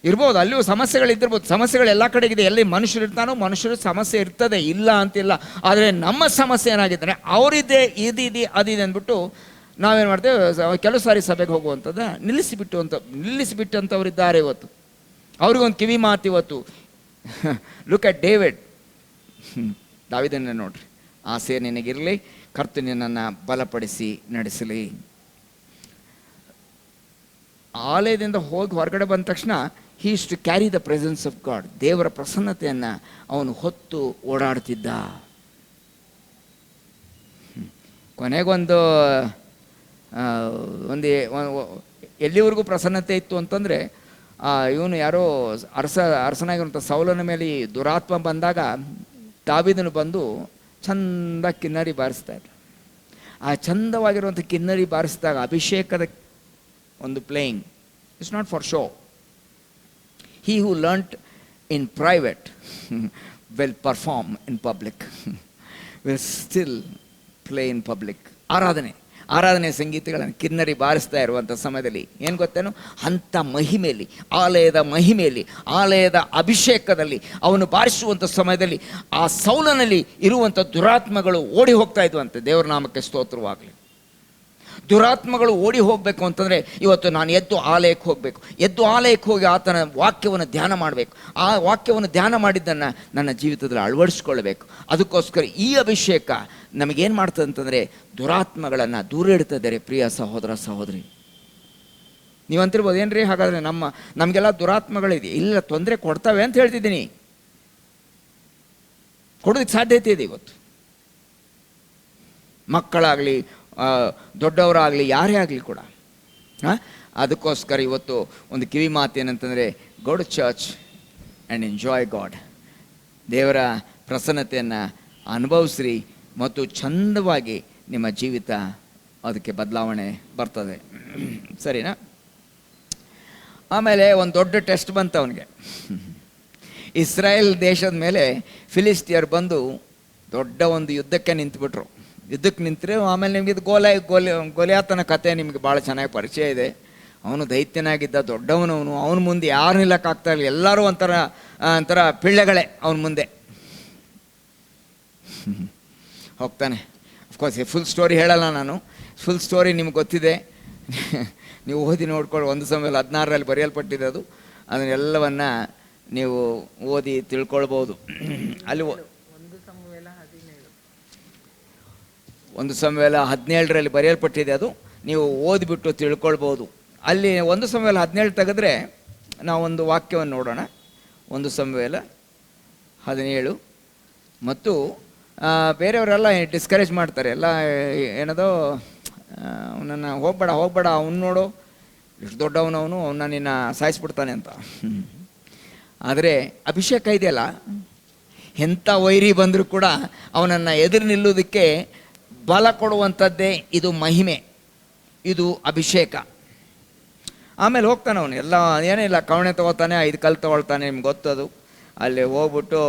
ಇರ್ಬೋದು, ಅಲ್ಲಿಯೂ ಸಮಸ್ಯೆಗಳಿದ್ದಿರ್ಬೋದು. ಸಮಸ್ಯೆಗಳು ಎಲ್ಲ ಕಡೆಗಿದೆ. ಎಲ್ಲಿ ಮನುಷ್ಯರು ಇರ್ತಾನೋ ಮನುಷ್ಯರು ಸಮಸ್ಯೆ ಇರ್ತದೆ, ಇಲ್ಲ ಅಂತಿಲ್ಲ. ಆದರೆ ನಮ್ಮ ಸಮಸ್ಯೆ ಏನಾಗಿದ್ದರೆ ಅವರಿದೆ, ಇದಿದೆ, ಅದಿದೆ ಅಂದ್ಬಿಟ್ಟು ನಾವೇನು ಮಾಡ್ತೇವೆ, ಕೆಲವು ಸಾರಿ ಸಭೆಗೆ ಹೋಗುವಂಥದ್ದು ನಿಲ್ಲಿಸಿಬಿಟ್ಟಂಥವ್ರಿದ್ದಾರೆ ಇವತ್ತು. ಅವ್ರಿಗೊಂದು ಕಿವಿ ಮಾತು ಇವತ್ತು. Look at David. ದಾವೀದನ ನೋಡ್ರಿ. ಆಸೆ ನಿನಗಿರಲಿ, ಕರ್ತನು ನಿನ್ನನ್ನು ಬಲಪಡಿಸಿ ನಡೆಸಲಿ. ಆಲಯದಿಂದ ಹೋಗಿ ಹೊರಗಡೆ ಬಂದ ತಕ್ಷಣ he used to carry the presence of God. ದೇವರ ಪ್ರಸನ್ನತೆಯನ್ನು ಅವನು ಹೊತ್ತು ಓಡಾಡ್ತಿದ್ದ. ಕೊನೆಗೊಂದು ಎಲ್ಲಿವರೆಗೂ ಪ್ರಸನ್ನತೆ ಇತ್ತು ಅಂತಂದರೆ, ಇವನು ಯಾರೋ ಅರಸನಾಗಿರುವಂಥ ಸೌಲನ ಮೇಲೆ ದುರಾತ್ಮ ಬಂದಾಗ ದಾವೀದನು ಬಂದು ಚಂದ ಕಿನ್ನರಿ ಬಾರಿಸ್ತಾ ಇದ್ದ. ಆ ಚಂದವಾಗಿರುವಂಥ ಕಿನ್ನರಿ ಬಾರಿಸಿದಾಗ ಅಭಿಷೇಕದ ಒಂದು playing it's not for show. He who learnt in private will perform in public, will still play in public. ಆರಾಧನೆ ಸಂಗೀತಗಳನ್ನು ಕಿನ್ನರಿ ಬಾರಿಸ್ತಾ ಇರುವಂಥ ಸಮಯದಲ್ಲಿ ಏನು ಗೊತ್ತೇನು, ಅಂಥ ಮಹಿಮೆಯಲ್ಲಿ, ಆಲಯದ ಮಹಿಮೆಯಲ್ಲಿ, ಆಲಯದ ಅಭಿಷೇಕದಲ್ಲಿ ಅವನು ಬಾರಿಸುವಂಥ ಸಮಯದಲ್ಲಿ ಆ ಸೌಲನಲ್ಲಿ ಇರುವಂಥ ದುರಾತ್ಮಗಳು ಓಡಿ ಹೋಗ್ತಾ ಇದ್ವಂತೆ. ದೇವರ ನಾಮಕ್ಕೆ ಸ್ತೋತ್ರವಾಗಲಿ. ದುರಾತ್ಮಗಳು ಓಡಿ ಹೋಗಬೇಕು ಅಂತಂದರೆ ಇವತ್ತು ನಾನು ಎದ್ದು ಆಲಯಕ್ಕೆ ಹೋಗಬೇಕು, ಎದ್ದು ಆಲಯಕ್ಕೆ ಹೋಗಿ ಆತನ ವಾಕ್ಯವನ್ನು ಧ್ಯಾನ ಮಾಡಬೇಕು. ಆ ವಾಕ್ಯವನ್ನು ಧ್ಯಾನ ಮಾಡಿದ್ದನ್ನು ನನ್ನ ಜೀವಿತದಲ್ಲಿ ಅಳವಡಿಸ್ಕೊಳ್ಬೇಕು. ಅದಕ್ಕೋಸ್ಕರ ಈ ಅಭಿಷೇಕ ನಮಗೇನು ಮಾಡ್ತದೆ ಅಂತಂದರೆ ದುರಾತ್ಮಗಳನ್ನು ದೂರ ಇಡ್ತಿದ್ದಾರೆ. ಪ್ರಿಯ ಸಹೋದರ ಸಹೋದರಿ, ನೀವು ಅಂತಿರ್ಬೋದು, ಏನ್ರಿ ಹಾಗಾದರೆ ನಮಗೆಲ್ಲ ದುರಾತ್ಮಗಳಿದೆ? ಇಲ್ಲ, ತೊಂದರೆ ಕೊಡ್ತವೆ ಅಂತ ಹೇಳ್ತಿದ್ದೀನಿ. ಕೊಡೋದಕ್ಕೆ ಸಾಧ್ಯತೆ ಇದೆ ಇವತ್ತು. ಮಕ್ಕಳಾಗಲಿ, ದೊಡ್ಡವರಾಗಲಿ, ಯಾರೇ ಆಗಲಿ ಕೂಡ. ಅದಕ್ಕೋಸ್ಕರ ಇವತ್ತು ಒಂದು ಕಿವಿ ಮಾತು ಏನಂತಂದರೆ, go to church and enjoy God. ದೇವರ ಪ್ರಸನ್ನತೆಯನ್ನು ಅನುಭವಿಸ್ರಿ ಮತ್ತು ಚಂದವಾಗಿ ನಿಮ್ಮ ಜೀವಿತ ಅದಕ್ಕೆ ಬದಲಾವಣೆ ಬರ್ತದೆ. ಸರಿನಾ? ಆಮೇಲೆ ಒಂದು ದೊಡ್ಡ ಟೆಸ್ಟ್ ಬಂತು ಅವನಿಗೆ. ಇಸ್ರಾಯೇಲ್ ದೇಶದ ಮೇಲೆ ಫಿಲಿಸ್ಟಿಯರ್ ಬಂದು ದೊಡ್ಡ ಒಂದು ಯುದ್ಧಕ್ಕೆ ನಿಂತುಬಿಟ್ರು. ಯುದ್ಧಕ್ಕೆ ನಿಂತರೆ ಆಮೇಲೆ ನಿಮಗೆ ಇದು ಗೋಲಿಯಾತನ ಕತೆ ನಿಮಗೆ ಭಾಳ ಚೆನ್ನಾಗಿ ಪರಿಚಯ ಇದೆ. ಅವನು ದೈತ್ಯನಾಗಿದ್ದ, ದೊಡ್ಡವನವನು. ಅವನ ಮುಂದೆ ಯಾರು ನಿಲ್ಲಕ್ಕಾಗ್ತಾ ಇಲ್ಲ, ಎಲ್ಲರೂ ಒಂಥರ ಪಿಳ್ಳೆಗಳೇ ಅವನ ಮುಂದೆ. ಹೋಗ್ತಾನೆ. ಅಫ್ಕೋರ್ಸ್ ಫುಲ್ ಸ್ಟೋರಿ ಹೇಳಲ್ಲ ನಾನು, ಫುಲ್ ಸ್ಟೋರಿ ನಿಮ್ಗೆ ಗೊತ್ತಿದೆ, ನೀವು ಓದಿ ನೋಡ್ಕೊಳ್ಳಿ. 1 ಸಮುವೇಲ 16 ಬರೆಯಲ್ಪಟ್ಟಿದೆ ಅದು. ಅದನ್ನೆಲ್ಲವನ್ನು ನೀವು ಓದಿ ತಿಳ್ಕೊಳ್ಬೋದು. ಅಲ್ಲಿ 1 ಸಮುವೇಲ 17 ಬರೆಯಲ್ಪಟ್ಟಿದೆ ಅದು. ನೀವು ಓದಿಬಿಟ್ಟು ತಿಳ್ಕೊಳ್ಬೋದು. ಅಲ್ಲಿ 1 ಸಮುವೇಲ 17 ತೆಗೆದ್ರೆ ನಾವೊಂದು ವಾಕ್ಯವನ್ನು ನೋಡೋಣ. 1 ಸಮುವೇಲ 17. ಮತ್ತು ಬೇರೆಯವರೆಲ್ಲ ಡಿಸ್ಕರೇಜ್ ಮಾಡ್ತಾರೆ, ಎಲ್ಲ ಏನದೋ ಅವನನ್ನು ಹೋಗಬೇಡ, ಅವನು ನೋಡು ಎಷ್ಟು ದೊಡ್ಡವನವನು, ಅವನ್ನ ನಿನ್ನ ಸಾಯಿಸ್ಬಿಡ್ತಾನೆ ಅಂತ. ಆದರೆ ಅಭಿಷೇಕ ಇದೆಯಲ್ಲ, ಎಂಥ ವೈರಿ ಬಂದರೂ ಕೂಡ ಅವನನ್ನು ಎದುರು ನಿಲ್ಲೋದಕ್ಕೆ ಬಲ ಕೊಡುವಂಥದ್ದೇ ಇದು ಮಹಿಮೆ, ಇದು ಅಭಿಷೇಕ. ಆಮೇಲೆ ಹೋಗ್ತಾನೆ ಅವನು, ಎಲ್ಲ ಏನಿಲ್ಲ, ಕವಣೆ ತೊಗೋತಾನೆ, 5 ಕಲ್ಲು ತೊಗೊಳ್ತಾನೆ, ನಿಮ್ಗೆ ಗೊತ್ತದು. ಅಲ್ಲಿ ಹೋಗ್ಬಿಟ್ಟು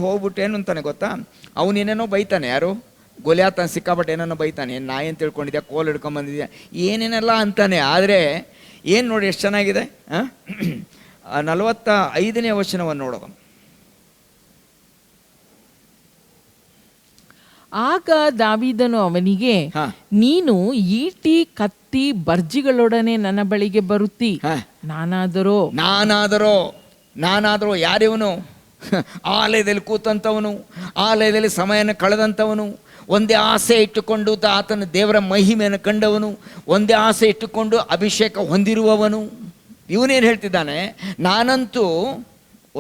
ಹೋಗ್ಬಿಟ್ಟು ಏನು ಅಂತಾನೆ ಗೊತ್ತಾ, ಅವನೇನೇನೋ ಬೈತಾನೆ. ಯಾರು? ಗೋಲಿಯಾತ ಸಿಕ್ಕಾಪಟ್ಟೆ ಏನೇನೋ ಬೈತಾನೆ. ಏನು ನಾಯಿ ಅಂತ ತಿಳ್ಕೊಂಡಿದ್ಯಾ, ಕೋಲ್ ಹಿಡ್ಕೊಂಬಂದಿದ್ಯಾ, ಏನೇನೆಲ್ಲ ಅಂತಾನೆ. ಆದರೆ ಏನು ನೋಡಿ ಎಷ್ಟು ಚೆನ್ನಾಗಿದೆ. 45ನೇ ವಚನವನ್ನು ನೋಡೋದು. ಆಗ ದಾವೀದನು ಅವನಿಗೆ, ಹಾ. ನೀನು ಈಟಿ ಕತ್ತಿ ಬರ್ಜಿಗಳೊಡನೆ ನನ್ನ ಬಳಿಗೆ ಬರುತ್ತಿ, ಹಾ. ನಾನಾದರೋ ಯಾರಿವನು? ಆಲಯದಲ್ಲಿ ಕೂತಂಥವನು, ಆಲಯದಲ್ಲಿ ಸಮಯನ ಕಳೆದಂಥವನು, ಒಂದೇ ಆಸೆ ಇಟ್ಟುಕೊಂಡು ಆತನ ದೇವರ ಮಹಿಮೆಯನ್ನು ಕಂಡವನು, ಒಂದೇ ಆಸೆ ಇಟ್ಟುಕೊಂಡು ಅಭಿಷೇಕ ಹೊಂದಿರುವವನು. ಇವನೇನು ಹೇಳ್ತಿದ್ದಾನೆ? ನಾನಂತೂ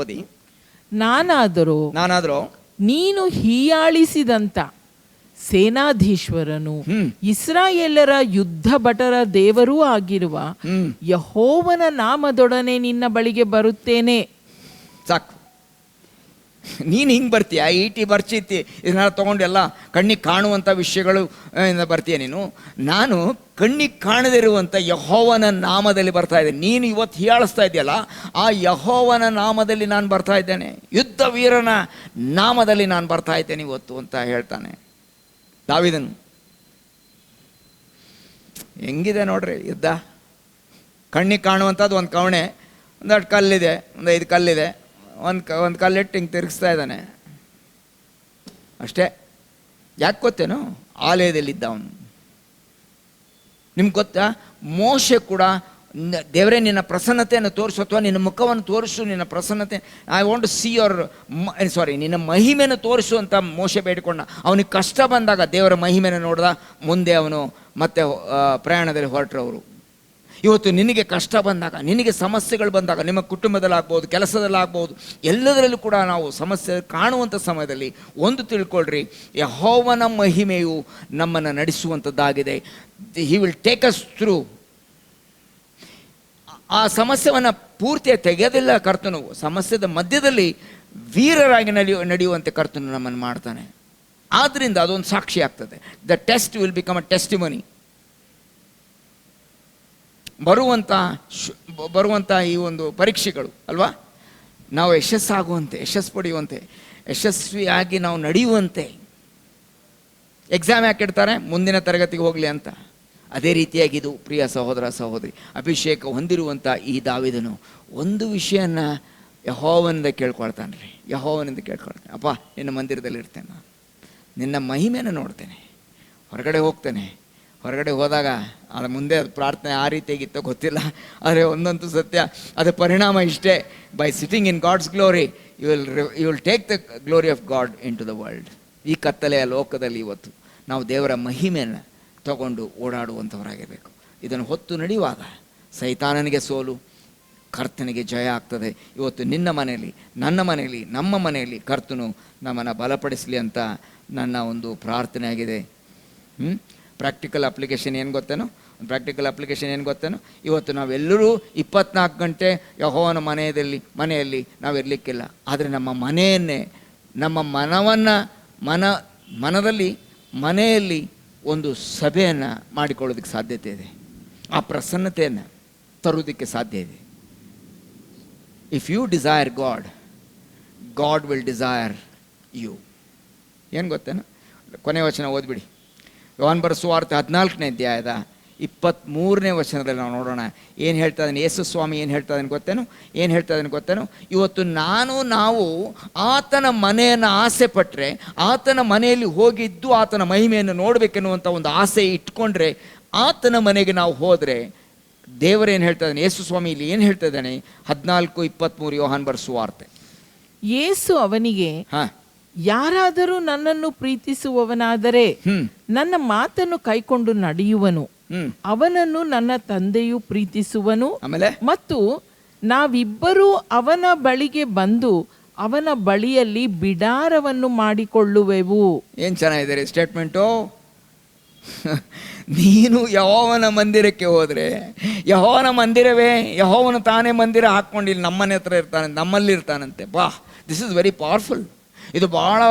ಓದಿ, ನಾನಾದರೋ ನೀನು ಹೀಯಾಳಿಸಿದಂತ ಸೇನಾಧೀಶ್ವರನು ಇಸ್ರಾಯೇಲರ ಯುದ್ಧ ಭಟರ ದೇವರೂ ಆಗಿರುವ ಯೆಹೋವನ ನಾಮದೊಡನೆ ನಿನ್ನ ಬಳಿಗೆ ಬರುತ್ತೇನೆ. ಸಾಕು. ನೀನು ಹಿಂಗೆ ಬರ್ತೀಯ, ಈಟಿ ಬರ್ಚಿತಿ ಇದನ್ನೆಲ್ಲ ತೊಗೊಂಡು ಎಲ್ಲ ಕಣ್ಣಿಗೆ ಕಾಣುವಂಥ ವಿಷಯಗಳು ಬರ್ತೀಯ ನೀನು. ನಾನು ಕಣ್ಣಿಗೆ ಕಾಣದಿರುವಂಥ ಯೆಹೋವನ ನಾಮದಲ್ಲಿ ಬರ್ತಾ ಇದ್ದೇನೆ. ನೀನು ಇವತ್ತು ಹೀಯಾಳಿಸ್ತಾ ಇದೆಯಲ್ಲ, ಆ ಯೆಹೋವನ ನಾಮದಲ್ಲಿ ನಾನು ಬರ್ತಾ ಇದ್ದೇನೆ, ಯುದ್ಧ ವೀರನ ನಾಮದಲ್ಲಿ ನಾನು ಬರ್ತಾ ಇದ್ದೇನೆ ಇವತ್ತು ಅಂತ ಹೇಳ್ತಾನೆ ದಾವೀದನು. ಹೆಂಗಿದೆ ನೋಡ್ರಿ ಯುದ್ಧ. ಕಣ್ಣಿಗೆ ಕಾಣುವಂಥದ್ದು ಒಂದು ಕವಣೆ, ಒಂದೆರಡು ಕಲ್ಲಿದೆ, ಒಂದು 5 ಕಲ್ಲಿದೆ, ಒಂದು ಕಲ್ಲಿಟ್ಟು ಹಿಂಗೆ ತಿರುಗಿಸ್ತಾ ಇದ್ದಾನೆ ಅಷ್ಟೇ. ಯಾಕೆ ಗೊತ್ತೇನು? ಆಲಯದಲ್ಲಿದ್ದ ಅವನು. ನಿಮ್ಗೆ ಗೊತ್ತಾ, ಮೋಶೆ ಕೂಡ ದೇವರೇ ನಿನ್ನ ಪ್ರಸನ್ನತೆಯನ್ನು ತೋರಿಸು, ಅಥವಾ ನಿನ್ನ ಮುಖವನ್ನು ತೋರಿಸು, ನಿನ್ನ ಪ್ರಸನ್ನತೆ, I want to see your ನಿನ್ನ ಮಹಿಮೆಯನ್ನು ತೋರಿಸು ಅಂತ ಮೋಶೆ ಬೇಡಿಕೊಂಡ. ಅವನಿಗೆ ಕಷ್ಟ ಬಂದಾಗ ದೇವರ ಮಹಿಮೆಯನ್ನು ನೋಡ್ದ, ಮುಂದೆ ಅವನು ಮತ್ತೆ ಪ್ರಯಾಣದಲ್ಲಿ ಹೊರಟರು ಅವರು. ಇವತ್ತು ನಿನಗೆ ಕಷ್ಟ ಬಂದಾಗ, ನಿನಗೆ ಸಮಸ್ಯೆಗಳು ಬಂದಾಗ, ನಿಮ್ಮ ಕುಟುಂಬದಲ್ಲಾಗ್ಬೋದು, ಕೆಲಸದಲ್ಲಾಗ್ಬೋದು, ಎಲ್ಲದರಲ್ಲೂ ಕೂಡ ನಾವು ಸಮಸ್ಯೆ ಕಾಣುವಂಥ ಸಮಯದಲ್ಲಿ ಒಂದು ತಿಳ್ಕೊಳ್ರಿ, ಯೆಹೋವನ ಮಹಿಮೆಯು ನಮ್ಮನ್ನು ನಡೆಸುವಂಥದ್ದಾಗಿದೆ. He will take us through. ಆ ಸಮಸ್ಯೆಯನ್ನು ಪೂರ್ತಿಯಾಗಿ ತೆಗೆಯೋದಿಲ್ಲ ಕರ್ತನು, ಸಮಸ್ಯೆದ ಮಧ್ಯದಲ್ಲಿ ವೀರರಾಗಿ ನಡೆಯುವಂತೆ ಕರ್ತನು ನಮ್ಮನ್ನು ಮಾಡ್ತಾನೆ. ಆದ್ದರಿಂದ ಅದೊಂದು ಸಾಕ್ಷಿ ಆಗ್ತದೆ. The test will become a testimony. ಬರುವಂಥ ಈ ಒಂದು ಪರೀಕ್ಷೆಗಳು ಅಲ್ವಾ, ನಾವು ಯಶಸ್ಸು ಪಡೆಯುವಂತೆ, ಯಶಸ್ವಿಯಾಗಿ ನಾವು ನಡೆಯುವಂತೆ. ಎಕ್ಸಾಮ್ ಯಾಕೆ ಇಡ್ತಾರೆ? ಮುಂದಿನ ತರಗತಿಗೆ ಹೋಗಲಿ ಅಂತ. ಅದೇ ರೀತಿಯಾಗಿದು ಪ್ರಿಯ ಸಹೋದರ ಸಹೋದರಿ, ಅಭಿಷೇಕ ಹೊಂದಿರುವಂಥ ಈ ದಾವೀದನು ಒಂದು ವಿಷಯನ ಯೆಹೋವನಿಂದ ಕೇಳ್ಕೊಳ್ತಾನೆ. ಅಪ್ಪ, ನಿನ್ನ ಮಂದಿರದಲ್ಲಿ ಇರ್ತೇನೆ, ನಿನ್ನ ಮಹಿಮೆಯನ್ನು ನೋಡ್ತೇನೆ, ಹೊರಗಡೆ ಹೋಗ್ತೇನೆ. ಹೊರಗಡೆ ಹೋದಾಗ ಅದು ಮುಂದೆ ಅದು ಪ್ರಾರ್ಥನೆ ಆ ರೀತಿಯಾಗಿತ್ತೋ ಗೊತ್ತಿಲ್ಲ, ಆದರೆ ಒಂದಂತೂ ಸತ್ಯ, ಅದರ ಪರಿಣಾಮ ಇಷ್ಟೇ: by sitting in God's glory you will take the glory of God into the world. ಈ ಕತ್ತಲೆಯ ಲೋಕದಲ್ಲಿ ಇವತ್ತು ನಾವು ದೇವರ ಮಹಿಮೆಯನ್ನು ತಗೊಂಡು ಓಡಾಡುವಂಥವರಾಗಿರಬೇಕು. ಇದನ್ನು ಹೊತ್ತು ನಡೆಯುವಾಗ ಸೈತಾನನಿಗೆ ಸೋಲು, ಕರ್ತನಿಗೆ ಜಯ ಆಗ್ತದೆ. ಇವತ್ತು ನಿನ್ನ ಮನೆಯಲ್ಲಿ, ನನ್ನ ಮನೆಯಲ್ಲಿ, ನಮ್ಮ ಮನೆಯಲ್ಲಿ ಕರ್ತನು ನಮ್ಮನ್ನು ಬಲಪಡಿಸಲಿ ಅಂತ ನನ್ನ ಒಂದು ಪ್ರಾರ್ಥನೆ ಆಗಿದೆ. ಪ್ರಾಕ್ಟಿಕಲ್ ಅಪ್ಲಿಕೇಶನ್ ಏನು ಗೊತ್ತೇನೋ? ಇವತ್ತು ನಾವೆಲ್ಲರೂ 24 ಗಂಟೆ ಯೆಹೋವನ ಮನೆಯಲ್ಲಿ ನಾವು ಇರಲಿಕ್ಕಿಲ್ಲ. ಆದರೆ ನಮ್ಮ ಮನೆಯನ್ನೇ, ನಮ್ಮ ಮನೆಯಲ್ಲಿ ಒಂದು ಸಭೆಯನ್ನು ಮಾಡಿಕೊಳ್ಳೋದಕ್ಕೆ ಸಾಧ್ಯತೆ ಇದೆ. ಆ ಪ್ರಸನ್ನತೆಯನ್ನು ತರುವುದಕ್ಕೆ ಸಾಧ್ಯ ಇದೆ. If you desire God will desire you. ಏನು ಗೊತ್ತೇನು? ಕೊನೆ ವಚನ ಓದ್ಬಿಡಿ. ಯೋಹಾನ ಬರೆದ ಸುವಾರ್ತೆ 14ನೇ ಅಧ್ಯಾಯದ 23ನೇ ವಚನದಲ್ಲಿ ನಾವು ನೋಡೋಣ. ಏನು ಹೇಳ್ತಾ ಇದ್ದಾನೆ ಯೇಸು ಸ್ವಾಮಿ? ಏನು ಹೇಳ್ತಾ ಇದ್ದಾನೆ ಗೊತ್ತೇನು? ಇವತ್ತು ನಾವು ಆತನ ಮನೆಯನ್ನು ಆಸೆ ಪಟ್ಟರೆ, ಆತನ ಮನೆಯಲ್ಲಿ ಹೋಗಿದ್ದು ಆತನ ಮಹಿಮೆಯನ್ನು ನೋಡಬೇಕೆನ್ನುವಂಥ ಒಂದು ಆಸೆ ಇಟ್ಕೊಂಡ್ರೆ, ಆತನ ಮನೆಗೆ ನಾವು ಹೋದರೆ ದೇವರೇನು ಹೇಳ್ತಾ ಇದ್ದಾನೆ? ಯೇಸು ಸ್ವಾಮಿ ಇಲ್ಲಿ ಏನು ಹೇಳ್ತಾ ಇದ್ದಾನೆ? 14:23 ಯೋಹಾನ ಬರೆದ ಸುವಾರ್ತೆ. ಯೇಸು ಅವನಿಗೆ, ಯಾರಾದರೂ ನನ್ನನ್ನು ಪ್ರೀತಿಸುವವನಾದರೆ ನನ್ನ ಮಾತನ್ನು ಕೈಕೊಂಡು ನಡೆಯುವನು, ಅವನನ್ನು ನನ್ನ ತಂದೆಯು ಪ್ರೀತಿಸುವನು, ಮತ್ತು ನಾವಿಬ್ಬರೂ ಅವನ ಬಳಿಗೆ ಬಂದು ಅವನ ಬಳಿಯಲ್ಲಿ ಬಿಡಾರವನ್ನು ಮಾಡಿಕೊಳ್ಳುವೆವು. ಏನ್ ಚೆನ್ನಾಗಿದೆ ಸ್ಟೇಟ್ಮೆಂಟು. ನೀನು ಯೆಹೋವನ ಮಂದಿರಕ್ಕೆ ಹೋದರೆ, ಯೆಹೋವನ ಮಂದಿರವೇ, ಯೆಹೋವನ ತಾನೇ ಮಂದಿರ ಹಾಕ್ಕೊಂಡು ನಮ್ಮನೆ ಹತ್ರ ಇರ್ತಾನೆ, ನಮ್ಮಲ್ಲಿ ಇರ್ತಾನಂತೆ. This is very powerful. ಇದು ಬಹಳ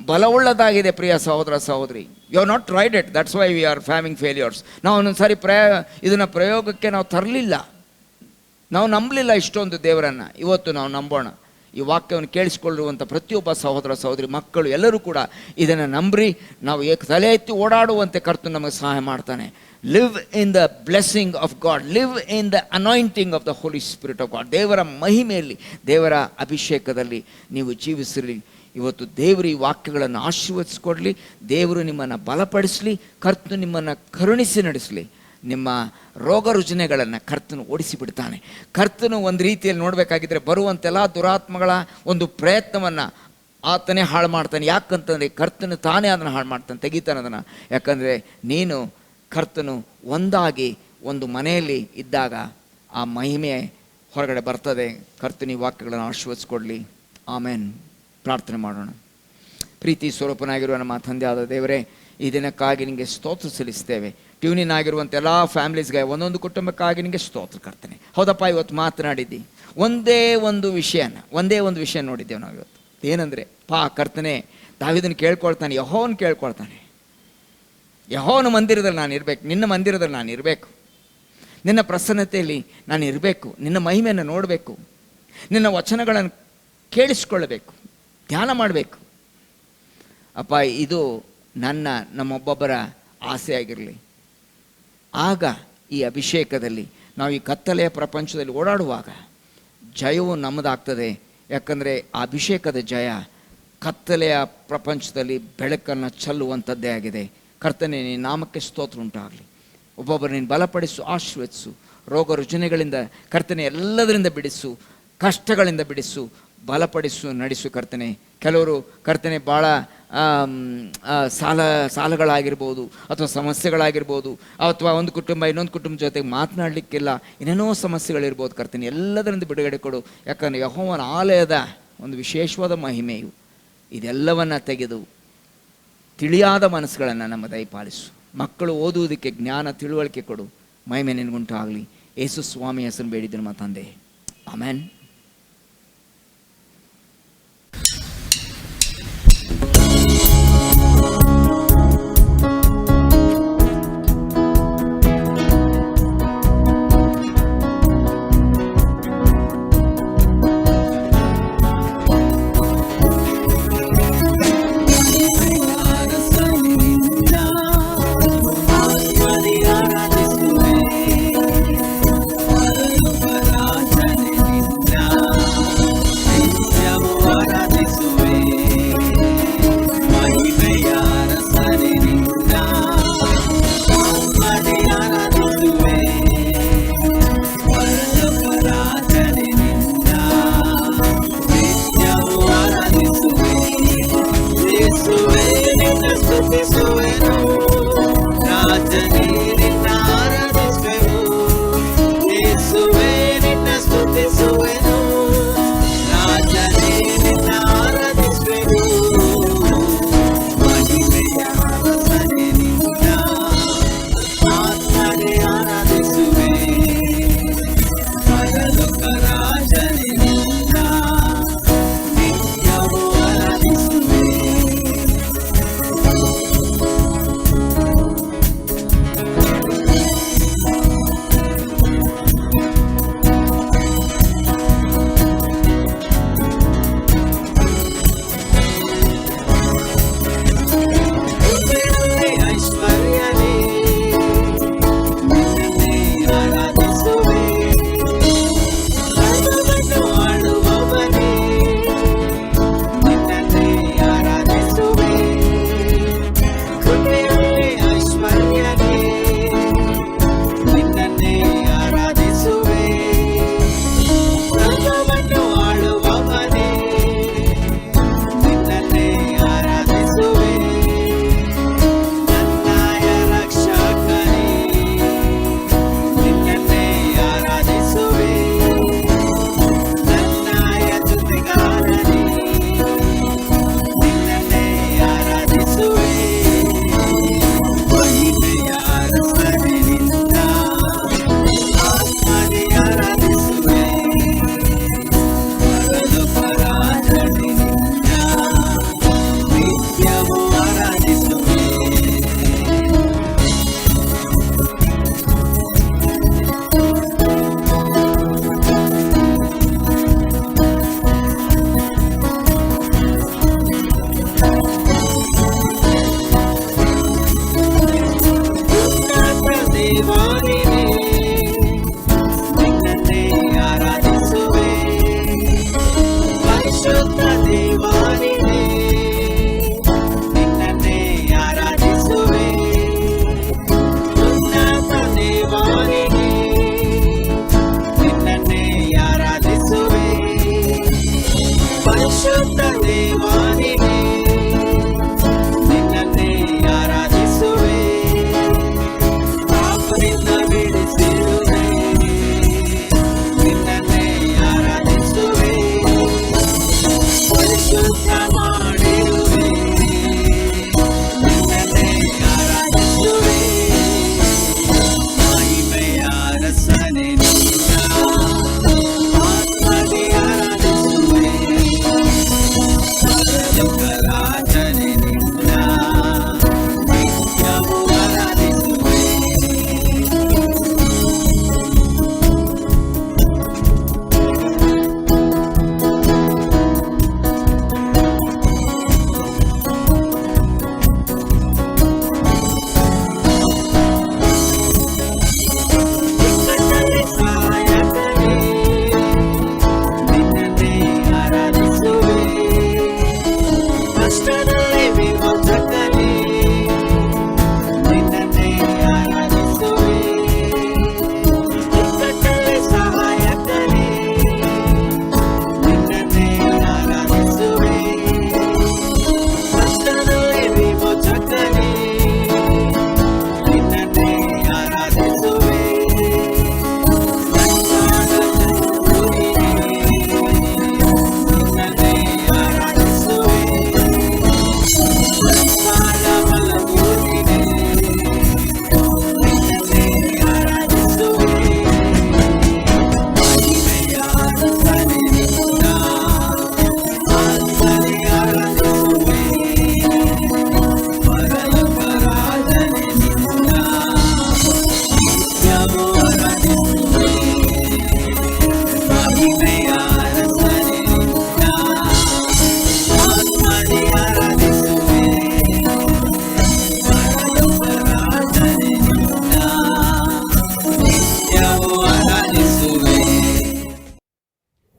ಬಲವುಳ್ಳದಾಗಿದೆ ಪ್ರಿಯ ಸಹೋದರ ಸಹೋದರಿ. You are not tried it, that's why we are having failures. ನಾವು ಒಂದೊಂದು ಸಾರಿ ಇದನ್ನು ಪ್ರಯೋಗಕ್ಕೆ ನಾವು ತರಲಿಲ್ಲ, ನಾವು ನಂಬಲಿಲ್ಲ ಇಷ್ಟೊಂದು ದೇವರನ್ನು. ಇವತ್ತು ನಾವು ನಂಬೋಣ. ಈ ವಾಕ್ಯವನ್ನು ಕೇಳಿಸಿಕೊಳ್ಳುವಂಥ ಪ್ರತಿಯೊಬ್ಬ ಸಹೋದರ ಸಹೋದರಿ, ಮಕ್ಕಳು ಎಲ್ಲರೂ ಕೂಡ ಇದನ್ನು ನಂಬ್ರಿ. ನಾವು ತಲೆ ಎತ್ತಿ ಓಡಾಡುವಂತೆ ಕರ್ತನು ನಮಗೆ ಸಹಾಯ ಮಾಡ್ತಾನೆ. Live in the blessing of God, live in the anointing of the Holy Spirit of God. ದೇವರ ಮಹಿಮೆಯಲ್ಲಿ, ದೇವರ ಅಭಿಷೇಕದಲ್ಲಿ ನೀವು ಜೀವಿಸಿರಿ. ಇವತ್ತು ದೇವರು ಈ ವಾಕ್ಯಗಳನ್ನು ಆಶೀರ್ವದಿಸ್ಕೊಡ್ಲಿ, ದೇವರು ನಿಮ್ಮನ್ನು ಬಲಪಡಿಸಲಿ, ಕರ್ತನು ನಿಮ್ಮನ್ನು ಕರುಣಿಸಿ ನಡೆಸಲಿ. ನಿಮ್ಮ ರೋಗ ರುಜಿನಗಳನ್ನು ಕರ್ತನು ಓಡಿಸಿಬಿಡ್ತಾನೆ. ಕರ್ತನು ಒಂದು ರೀತಿಯಲ್ಲಿ ನೋಡಬೇಕಾಗಿದ್ದರೆ ಬರುವಂತೆಲ್ಲ ದುರಾತ್ಮಗಳ ಒಂದು ಪ್ರಯತ್ನವನ್ನು ಆತನೇ ಹಾಳು ಮಾಡ್ತಾನೆ. ಯಾಕಂತಂದರೆ ಕರ್ತನು ತಾನೇ ಅದನ್ನು ಹಾಳು ಮಾಡ್ತಾನೆ, ತೆಗಿತಾನೆ ಅದನ್ನು. ಯಾಕಂದರೆ ನೀನು ಕರ್ತನು ಒಂದಾಗಿ ಒಂದು ಮನೆಯಲ್ಲಿ ಇದ್ದಾಗ ಆ ಮಹಿಮೆ ಹೊರಗಡೆ ಬರ್ತದೆ. ಕರ್ತನ ಈ ವಾಕ್ಯಗಳನ್ನು ಆಶೀರ್ವದಿಸ್ಕೊಡ್ಲಿ. ಆಮೇನ್. ಪ್ರಾರ್ಥನೆ ಮಾಡೋಣ. ಪ್ರೀತಿ ಸ್ವರೂಪನಾಗಿರುವ ನಮ್ಮ ತಂದೆ ಆದ ದೇವರೇ, ಈ ದಿನಕ್ಕಾಗಿ ನಿಮಗೆ ಸ್ತೋತ್ರ ಸಲ್ಲಿಸ್ತೇವೆ. ಟ್ಯೂನಿನ್ ಆಗಿರುವಂಥ ಎಲ್ಲ ಫ್ಯಾಮಿಲೀಸ್ಗೆ, ಒಂದೊಂದು ಕುಟುಂಬಕ್ಕಾಗಿ ನಿಮಗೆ ಸ್ತೋತ್ರ ಕರ್ತನೆ. ಹೌದಪ್ಪ, ಇವತ್ತು ಮಾತನಾಡಿದ್ದಿ ಒಂದೇ ಒಂದು ವಿಷಯ ನೋಡಿದ್ದೇವೆ ನಾವು ಇವತ್ತು. ಏನಂದರೆ ಕರ್ತನೆ ದಾವೀದನ ಕೇಳ್ಕೊಳ್ತಾನೆ, ಯೆಹೋವನ ಕೇಳ್ಕೊಳ್ತಾನೆ, ಯೆಹೋವನ ಮಂದಿರದಲ್ಲಿ ನಾನು ಇರಬೇಕು, ನಿನ್ನ ಮಂದಿರದಲ್ಲಿ ನಾನು ಇರಬೇಕು, ನಿನ್ನ ಪ್ರಸನ್ನತೆಯಲ್ಲಿ ನಾನು ಇರಬೇಕು, ನಿನ್ನ ಮಹಿಮೆಯನ್ನು ನೋಡಬೇಕು, ನಿನ್ನ ವಚನಗಳನ್ನು ಕೇಳಿಸ್ಕೊಳ್ಳಬೇಕು, ಧ್ಯಾನ ಮಾಡಬೇಕು. ಅಪ್ಪ, ಇದು ನಮ್ಮೊಬ್ಬೊಬ್ಬರ ಆಸೆ ಆಗಿರಲಿ. ಆಗ ಈ ಅಭಿಷೇಕದಲ್ಲಿ ನಾವು ಈ ಕತ್ತಲೆಯ ಪ್ರಪಂಚದಲ್ಲಿ ಓಡಾಡುವಾಗ ಜಯವು ನಮ್ಮದಾಗ್ತದೆ. ಯಾಕಂದರೆ ಆ ಅಭಿಷೇಕದ ಜಯ ಕತ್ತಲೆಯ ಪ್ರಪಂಚದಲ್ಲಿ ಬೆಳಕನ್ನು ಚೆಲ್ಲುವಂಥದ್ದೇ ಆಗಿದೆ. ಕರ್ತನೆ, ನಿನ್ನ ನಾಮಕ್ಕೆ ಸ್ತೋತ್ರ ಉಂಟಾಗಲಿ. ಒಬ್ಬೊಬ್ಬರು ನೀನು ಬಲಪಡಿಸು, ಆಶೀರ್ವದಿಸು. ರೋಗ ರುಜಿನಗಳಿಂದ ಕರ್ತನೆ ಎಲ್ಲದರಿಂದ ಬಿಡಿಸು, ಕಷ್ಟಗಳಿಂದ ಬಿಡಿಸು, ಬಲಪಡಿಸು, ನಡೆಸು ಕರ್ತನೆ. ಕೆಲವರು ಕರ್ತನೆ ಭಾಳ ಸಾಲಗಳಾಗಿರ್ಬೋದು, ಅಥವಾ ಸಮಸ್ಯೆಗಳಾಗಿರ್ಬೋದು, ಅಥವಾ ಒಂದು ಕುಟುಂಬ ಇನ್ನೊಂದು ಕುಟುಂಬ ಜೊತೆಗೆ ಮಾತನಾಡಲಿಕ್ಕಿಲ್ಲ, ಏನೇನೋ ಸಮಸ್ಯೆಗಳಿರ್ಬೋದು ಕರ್ತನೆ. ಎಲ್ಲದರಿಂದ ಬಿಡುಗಡೆ ಕೊಡು. ಯಾಕಂದರೆ ಯೆಹೋವನ ಆಲಯದ ಒಂದು ವಿಶೇಷವಾದ ಮಹಿಮೆಯು ಇದೆಲ್ಲವನ್ನು ತೆಗೆದು ತಿಳಿಯಾದ ಮನಸ್ಸುಗಳನ್ನು ನಮ್ಮ ದಯಪಾಲಿಸು. ಮಕ್ಕಳು ಓದುವುದಕ್ಕೆ ಜ್ಞಾನ ತಿಳುವಳಿಕೆ ಕೊಡು. ಮಹಿಮೆ ನಿನಗುಂಟಾಗಲಿ. ಯೇಸು ಸ್ವಾಮಿ ಹೆಸರು ಬೇಡಿದ್ದು ನಮ್ಮ ತಂದೆ. ಆಮೆನ್.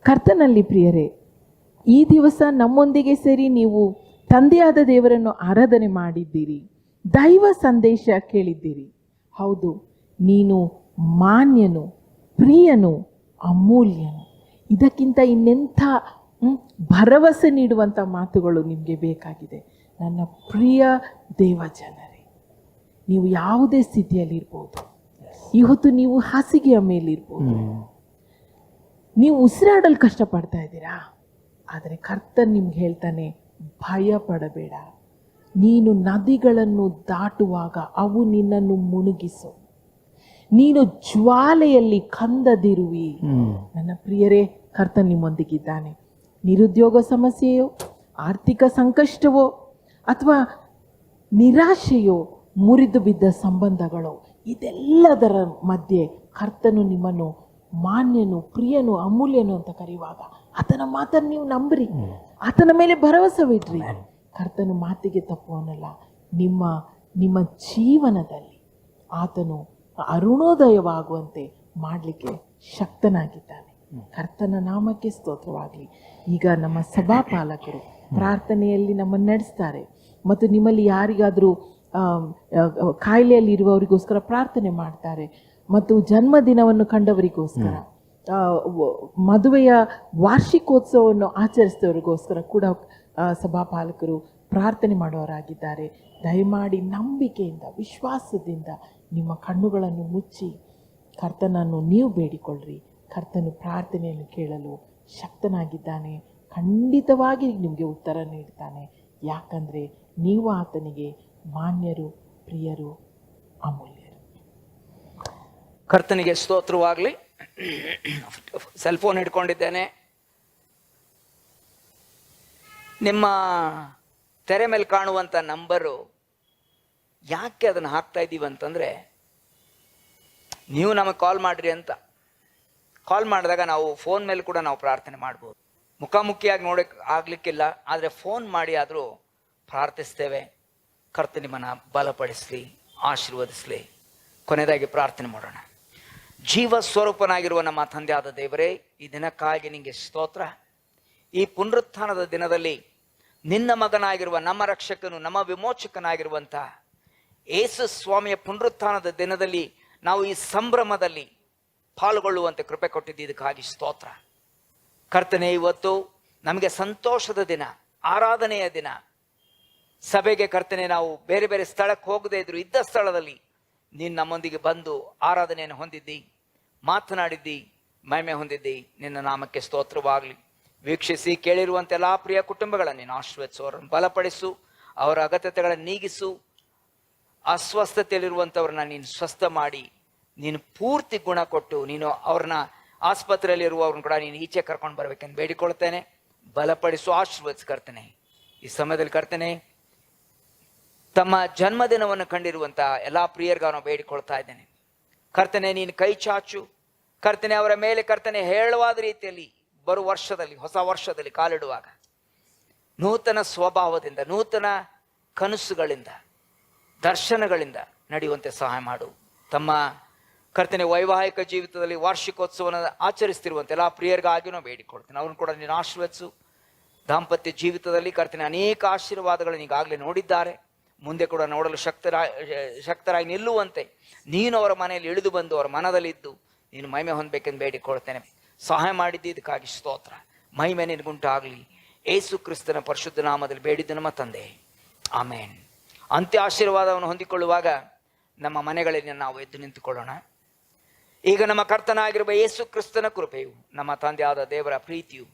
ಕರ್ತನಲ್ಲಿ ಪ್ರಿಯರೇ, ಈ ದಿವಸ ನಮ್ಮೊಂದಿಗೆ ಸೇರಿ ನೀವು ತಂದೆಯಾದ ದೇವರನ್ನು ಆರಾಧನೆ ಮಾಡಿದ್ದೀರಿ, ದೈವ ಸಂದೇಶ ಕೇಳಿದ್ದೀರಿ. ಹೌದು, ನೀನು ಮಾನ್ಯನು, ಪ್ರಿಯನು, ಅಮೂಲ್ಯನು. ಇದಕ್ಕಿಂತ ಇನ್ನೆಂಥ ಭರವಸೆ ನೀಡುವಂಥ ಮಾತುಗಳು ನಿಮಗೆ ಬೇಕಾಗಿದೆ. ನನ್ನ ಪ್ರಿಯ ದೇವ ಜನರೇ, ನೀವು ಯಾವುದೇ ಸ್ಥಿತಿಯಲ್ಲಿರ್ಬೋದು, ಇವತ್ತು ನೀವು ಹಾಸಿಗೆಯ ಮೇಲಿರ್ಬೋದು, ನೀವು ಉಸಿರಾಡಲು ಕಷ್ಟಪಡ್ತಾ ಇದ್ದೀರಾ, ಆದರೆ ಕರ್ತನ್ ನಿಮ್ಗೆ ಹೇಳ್ತಾನೆ, ಭಯ ಪಡಬೇಡ. ನೀನು ನದಿಗಳನ್ನು ದಾಟುವಾಗ ಅವು ನಿನ್ನನ್ನು ಮುಳುಗಿಸು. ನೀನು ಜ್ವಾಲೆಯಲ್ಲಿ ಕಂದದಿರುವಿ. ನನ್ನ ಪ್ರಿಯರೇ, ಕರ್ತನ್ ನಿಮ್ಮೊಂದಿಗಿದ್ದಾನೆ. ನಿರುದ್ಯೋಗ ಸಮಸ್ಯೆಯೋ, ಆರ್ಥಿಕ ಸಂಕಷ್ಟವೋ, ಅಥವಾ ನಿರಾಶೆಯೋ, ಮುರಿದು ಬಿದ್ದ ಸಂಬಂಧಗಳೋ, ಇದೆಲ್ಲದರ ಮಧ್ಯೆ ಕರ್ತನು ನಿಮ್ಮನ್ನು ಮಾನ್ಯನು, ಪ್ರಿಯನು, ಅಮೂಲ್ಯನು ಅಂತ ಕರೆಯುವಾಗ ಆತನ ಮಾತನ್ನು ನೀವು ನಂಬ್ರಿ, ಆತನ ಮೇಲೆ ಭರವಸವಿಡ್ರಿ. ಕರ್ತನು ಮಾತಿಗೆ ತಪ್ಪುವನಲ್ಲ. ನಿಮ್ಮ ಜೀವನದಲ್ಲಿ ಆತನು ಅರುಣೋದಯವಾಗುವಂತೆ ಮಾಡಲಿಕ್ಕೆ ಶಕ್ತನಾಗಿದ್ದಾನೆ. ಕರ್ತನ ನಾಮಕ್ಕೆ ಸ್ತೋತ್ರವಾಗಲಿ. ಈಗ ನಮ್ಮ ಸಭಾಪಾಲಕರು ಪ್ರಾರ್ಥನೆಯಲ್ಲಿ ನಮ್ಮನ್ನು ನಡೆಸ್ತಾರೆ, ಮತ್ತು ನಿಮ್ಮಲ್ಲಿ ಯಾರಿಗಾದರೂ ಕಾಯಿಲೆಯಲ್ಲಿ ಇರುವವರಿಗೋಸ್ಕರ ಪ್ರಾರ್ಥನೆ ಮಾಡ್ತಾರೆ, ಮತ್ತು ಜನ್ಮದಿನವನ್ನು ಕಂಡವರಿಗೋಸ್ಕರ, ಮದುವೆಯ ವಾರ್ಷಿಕೋತ್ಸವವನ್ನು ಆಚರಿಸಿದವರಿಗೋಸ್ಕರ ಕೂಡ ಸಭಾಪಾಲಕರು ಪ್ರಾರ್ಥನೆ ಮಾಡುವವರಾಗಿದ್ದಾರೆ. ದಯಮಾಡಿ ನಂಬಿಕೆಯಿಂದ, ವಿಶ್ವಾಸದಿಂದ ನಿಮ್ಮ ಕಣ್ಣುಗಳನ್ನು ಮುಚ್ಚಿ ಕರ್ತನನ್ನು ನೀವು ಬೇಡಿಕೊಳ್ಳ್ರಿ. ಕರ್ತನು ಪ್ರಾರ್ಥನೆಯನ್ನು ಕೇಳಲು ಶಕ್ತನಾಗಿದ್ದಾನೆ. ಖಂಡಿತವಾಗಿ ನಿಮಗೆ ಉತ್ತರ ನೀಡ್ತಾನೆ. ಯಾಕಂದರೆ ನೀವು ಆತನಿಗೆ ಮಾನ್ಯರು, ಪ್ರಿಯರು, ಅಮೂಲ್ಯರು. ಕರ್ತನಿಗೆ ಸ್ತೋತ್ರವಾಗಲಿ. ಸೆಲ್ ಫೋನ್ ಹಿಡ್ಕೊಂಡಿದ್ದೇನೆ. ನಿಮ್ಮ ತೆರೆ ಮೇಲೆ ಕಾಣುವಂಥ ನಂಬರು ಯಾಕೆ ಅದನ್ನು ಹಾಕ್ತಾ ಇದ್ದೀವಿ ಅಂತಂದರೆ, ನೀವು ನಮಗೆ ಕಾಲ್ ಮಾಡಿರಿ ಅಂತ. ಕಾಲ್ ಮಾಡಿದಾಗ ನಾವು ಫೋನ್ ಮೇಲೆ ಕೂಡ ನಾವು ಪ್ರಾರ್ಥನೆ ಮಾಡ್ಬೋದು. ಮುಖಾಮುಖಿಯಾಗಿ ನೋಡೋಕ್ಕೆ ಆಗಲಿಕ್ಕಿಲ್ಲ, ಆದರೆ ಫೋನ್ ಮಾಡಿ ಆದರೂ ಪ್ರಾರ್ಥಿಸ್ತೇವೆ. ಕರ್ತ ನಿಮ್ಮನ್ನು ಬಲಪಡಿಸಲಿ, ಆಶೀರ್ವದಿಸಲಿ. ಕೊನೆಯದಾಗಿ ಪ್ರಾರ್ಥನೆ ಮಾಡೋಣ. ಜೀವ ಸ್ವರೂಪನಾಗಿರುವ ನಮ್ಮ ತಂದೆಯಾದ ದೇವರೇ, ಈ ದಿನಕ್ಕಾಗಿ ನಿಮಗೆ ಸ್ತೋತ್ರ. ಈ ಪುನರುತ್ಥಾನದ ದಿನದಲ್ಲಿ ನಿನ್ನ ಮಗನಾಗಿರುವ, ನಮ್ಮ ರಕ್ಷಕನು, ನಮ್ಮ ವಿಮೋಚಕನಾಗಿರುವಂಥ ಯೇಸು ಸ್ವಾಮಿಯ ಪುನರುತ್ಥಾನದ ದಿನದಲ್ಲಿ ನಾವು ಈ ಸಂಭ್ರಮದಲ್ಲಿ ಪಾಲ್ಗೊಳ್ಳುವಂತೆ ಕೃಪೆ ಕೊಟ್ಟಿದ್ದಕ್ಕಾಗಿ ಸ್ತೋತ್ರ. ಕರ್ತನೆ, ಇವತ್ತು ನಮಗೆ ಸಂತೋಷದ ದಿನ, ಆರಾಧನೆಯ ದಿನ. ಸಭೆಗೆ ಕರ್ತನೆ ನಾವು ಬೇರೆ ಬೇರೆ ಸ್ಥಳಕ್ಕೆ ಹೋಗದೇ ಇದ್ರು, ಇದ್ದ ಸ್ಥಳದಲ್ಲಿ ನೀನು ನಮ್ಮೊಂದಿಗೆ ಬಂದು ಆರಾಧನೆಯನ್ನು ಹೊಂದಿದ್ದಿ, ಮಾತನಾಡಿದ್ದಿ, ಮಹಿಮೆ ಹೊಂದಿದ್ದಿ. ನಿನ್ನ ನಾಮಕ್ಕೆ ಸ್ತೋತ್ರವಾಗಲಿ. ವೀಕ್ಷಿಸಿ ಕೇಳಿರುವಂತೆಲ್ಲ ಪ್ರಿಯ ಕುಟುಂಬಗಳನ್ನು ನೀನು ಆಶೀರ್ವದಿಸು, ಅವರನ್ನು ಬಲಪಡಿಸು, ಅವರ ಅಗತ್ಯತೆಗಳನ್ನು ನೀಗಿಸು. ಅಸ್ವಸ್ಥತೆಯಲ್ಲಿರುವಂಥವ್ರನ್ನ ನೀನು ಸ್ವಸ್ಥ ಮಾಡಿ, ನೀನು ಪೂರ್ತಿ ಗುಣ ಕೊಟ್ಟು, ನೀನು ಅವ್ರನ್ನ ಆಸ್ಪತ್ರೆಯಲ್ಲಿರುವವ್ರನ್ನ ಕೂಡ ನೀನು ಈಚೆ ಕರ್ಕೊಂಡು ಬರ್ಬೇಕೆಂದು ಬೇಡಿಕೊಳ್ತೇನೆ. ಬಲಪಡಿಸು, ಆಶೀರ್ವದಿಸು ಕರ್ತನೆ. ಈ ಸಮಯದಲ್ಲಿ ಕರ್ತನೆ, ತಮ್ಮ ಜನ್ಮದಿನವನ್ನು ಕಂಡಿರುವಂಥ ಎಲ್ಲ ಪ್ರಿಯರಿಗೂ ನಾವು ಬೇಡಿಕೊಳ್ತಾ ಇದ್ದೇನೆ. ಕರ್ತನೆ, ನೀನು ಕೈ ಚಾಚು. ಕರ್ತನೆ, ಅವರ ಮೇಲೆ ಕರ್ತನೆ ಹೇಳುವಾದ ರೀತಿಯಲ್ಲಿ ಬರುವ ವರ್ಷದಲ್ಲಿ, ಹೊಸ ವರ್ಷದಲ್ಲಿ ಕಾಲಿಡುವಾಗ ನೂತನ ಸ್ವಭಾವದಿಂದ, ನೂತನ ಕನಸುಗಳಿಂದ, ದರ್ಶನಗಳಿಂದ ನಡೆಯುವಂತೆ ಸಹಾಯ ಮಾಡು. ತಮ್ಮ ಕರ್ತನೆ ವೈವಾಹಿಕ ಜೀವಿತದಲ್ಲಿ ವಾರ್ಷಿಕೋತ್ಸವವನ್ನು ಆಚರಿಸ್ತಿರುವಂತೆ ಎಲ್ಲ ಪ್ರಿಯರಿಗಾಗಿ ನಾವು ಬೇಡಿಕೊಳ್ತೇನೆ. ಅವ್ರನ್ನ ಕೂಡ ನೀನು ಆಶೀರ್ವದಿಸು. ದಾಂಪತ್ಯ ಜೀವಿತದಲ್ಲಿ ಕರ್ತನೆ ಅನೇಕ ಆಶೀರ್ವಾದಗಳನ್ನು ಈಗಾಗಲೇ ನೋಡಿದ್ದಾರೆ, ಮುಂದೆ ಕೂಡ ನೋಡಲು ಶಕ್ತರಾಗಿ ನಿಲ್ಲುವಂತೆ ನೀನು ಅವರ ಮನೆಯಲ್ಲಿ ಇಳಿದು ಬಂದು ಅವರ ಮನದಲ್ಲಿದ್ದು ನೀನು ಮಹಿಮೆ ಹೊಂದಬೇಕೆಂದು ಬೇಡಿಕೊಳ್ತೇನೆ. ಸಹಾಯ ಮಾಡಿದ್ದು ಇದಕ್ಕಾಗಿ ಸ್ತೋತ್ರ. ಮಹಿಮೆ ನಿನಗುಂಟಾಗಲಿ. ಯೇಸು ಕ್ರಿಸ್ತನ ಪರಿಶುದ್ಧ ನಾಮದಲ್ಲಿ ಬೇಡಿದ್ದು ನಮ್ಮ ತಂದೆ, ಆಮೇನ್. ಅಂತ್ಯ ಆಶೀರ್ವಾದವನ್ನು ಹೊಂದಿಕೊಳ್ಳುವಾಗ ನಮ್ಮ ಮನೆಗಳಲ್ಲಿ ನಾವು ಎದ್ದು ನಿಂತುಕೊಳ್ಳೋಣ. ಈಗ ನಮ್ಮ ಕರ್ತನಾಗಿರುವ ಯೇಸು ಕ್ರಿಸ್ತನ ಕೃಪೆಯು, ನಮ್ಮ ತಂದೆಯಾದ ದೇವರ ಪ್ರೀತಿಯು,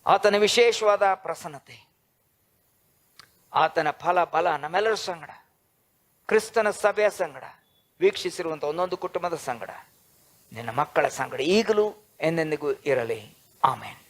ಆತನ ವಿಶೇಷವಾದ ಪ್ರಸನ್ನತೆ, ಆತನ ಫಲ ಬಲ ನಮ್ಮೆಲ್ಲರ ಸಂಗಡ, ಕ್ರಿಸ್ತನ ಸಭೆಯ ಸಂಗಡ, ವೀಕ್ಷಿಸಿರುವಂಥ ಒಂದೊಂದು ಕುಟುಂಬದ ಸಂಗಡ, ನಿನ್ನ ಮಕ್ಕಳ ಸಂಗಡ ಈಗಲೂ ಎಂದೆಂದಿಗೂ ಇರಲಿ. ಆಮೇನ್.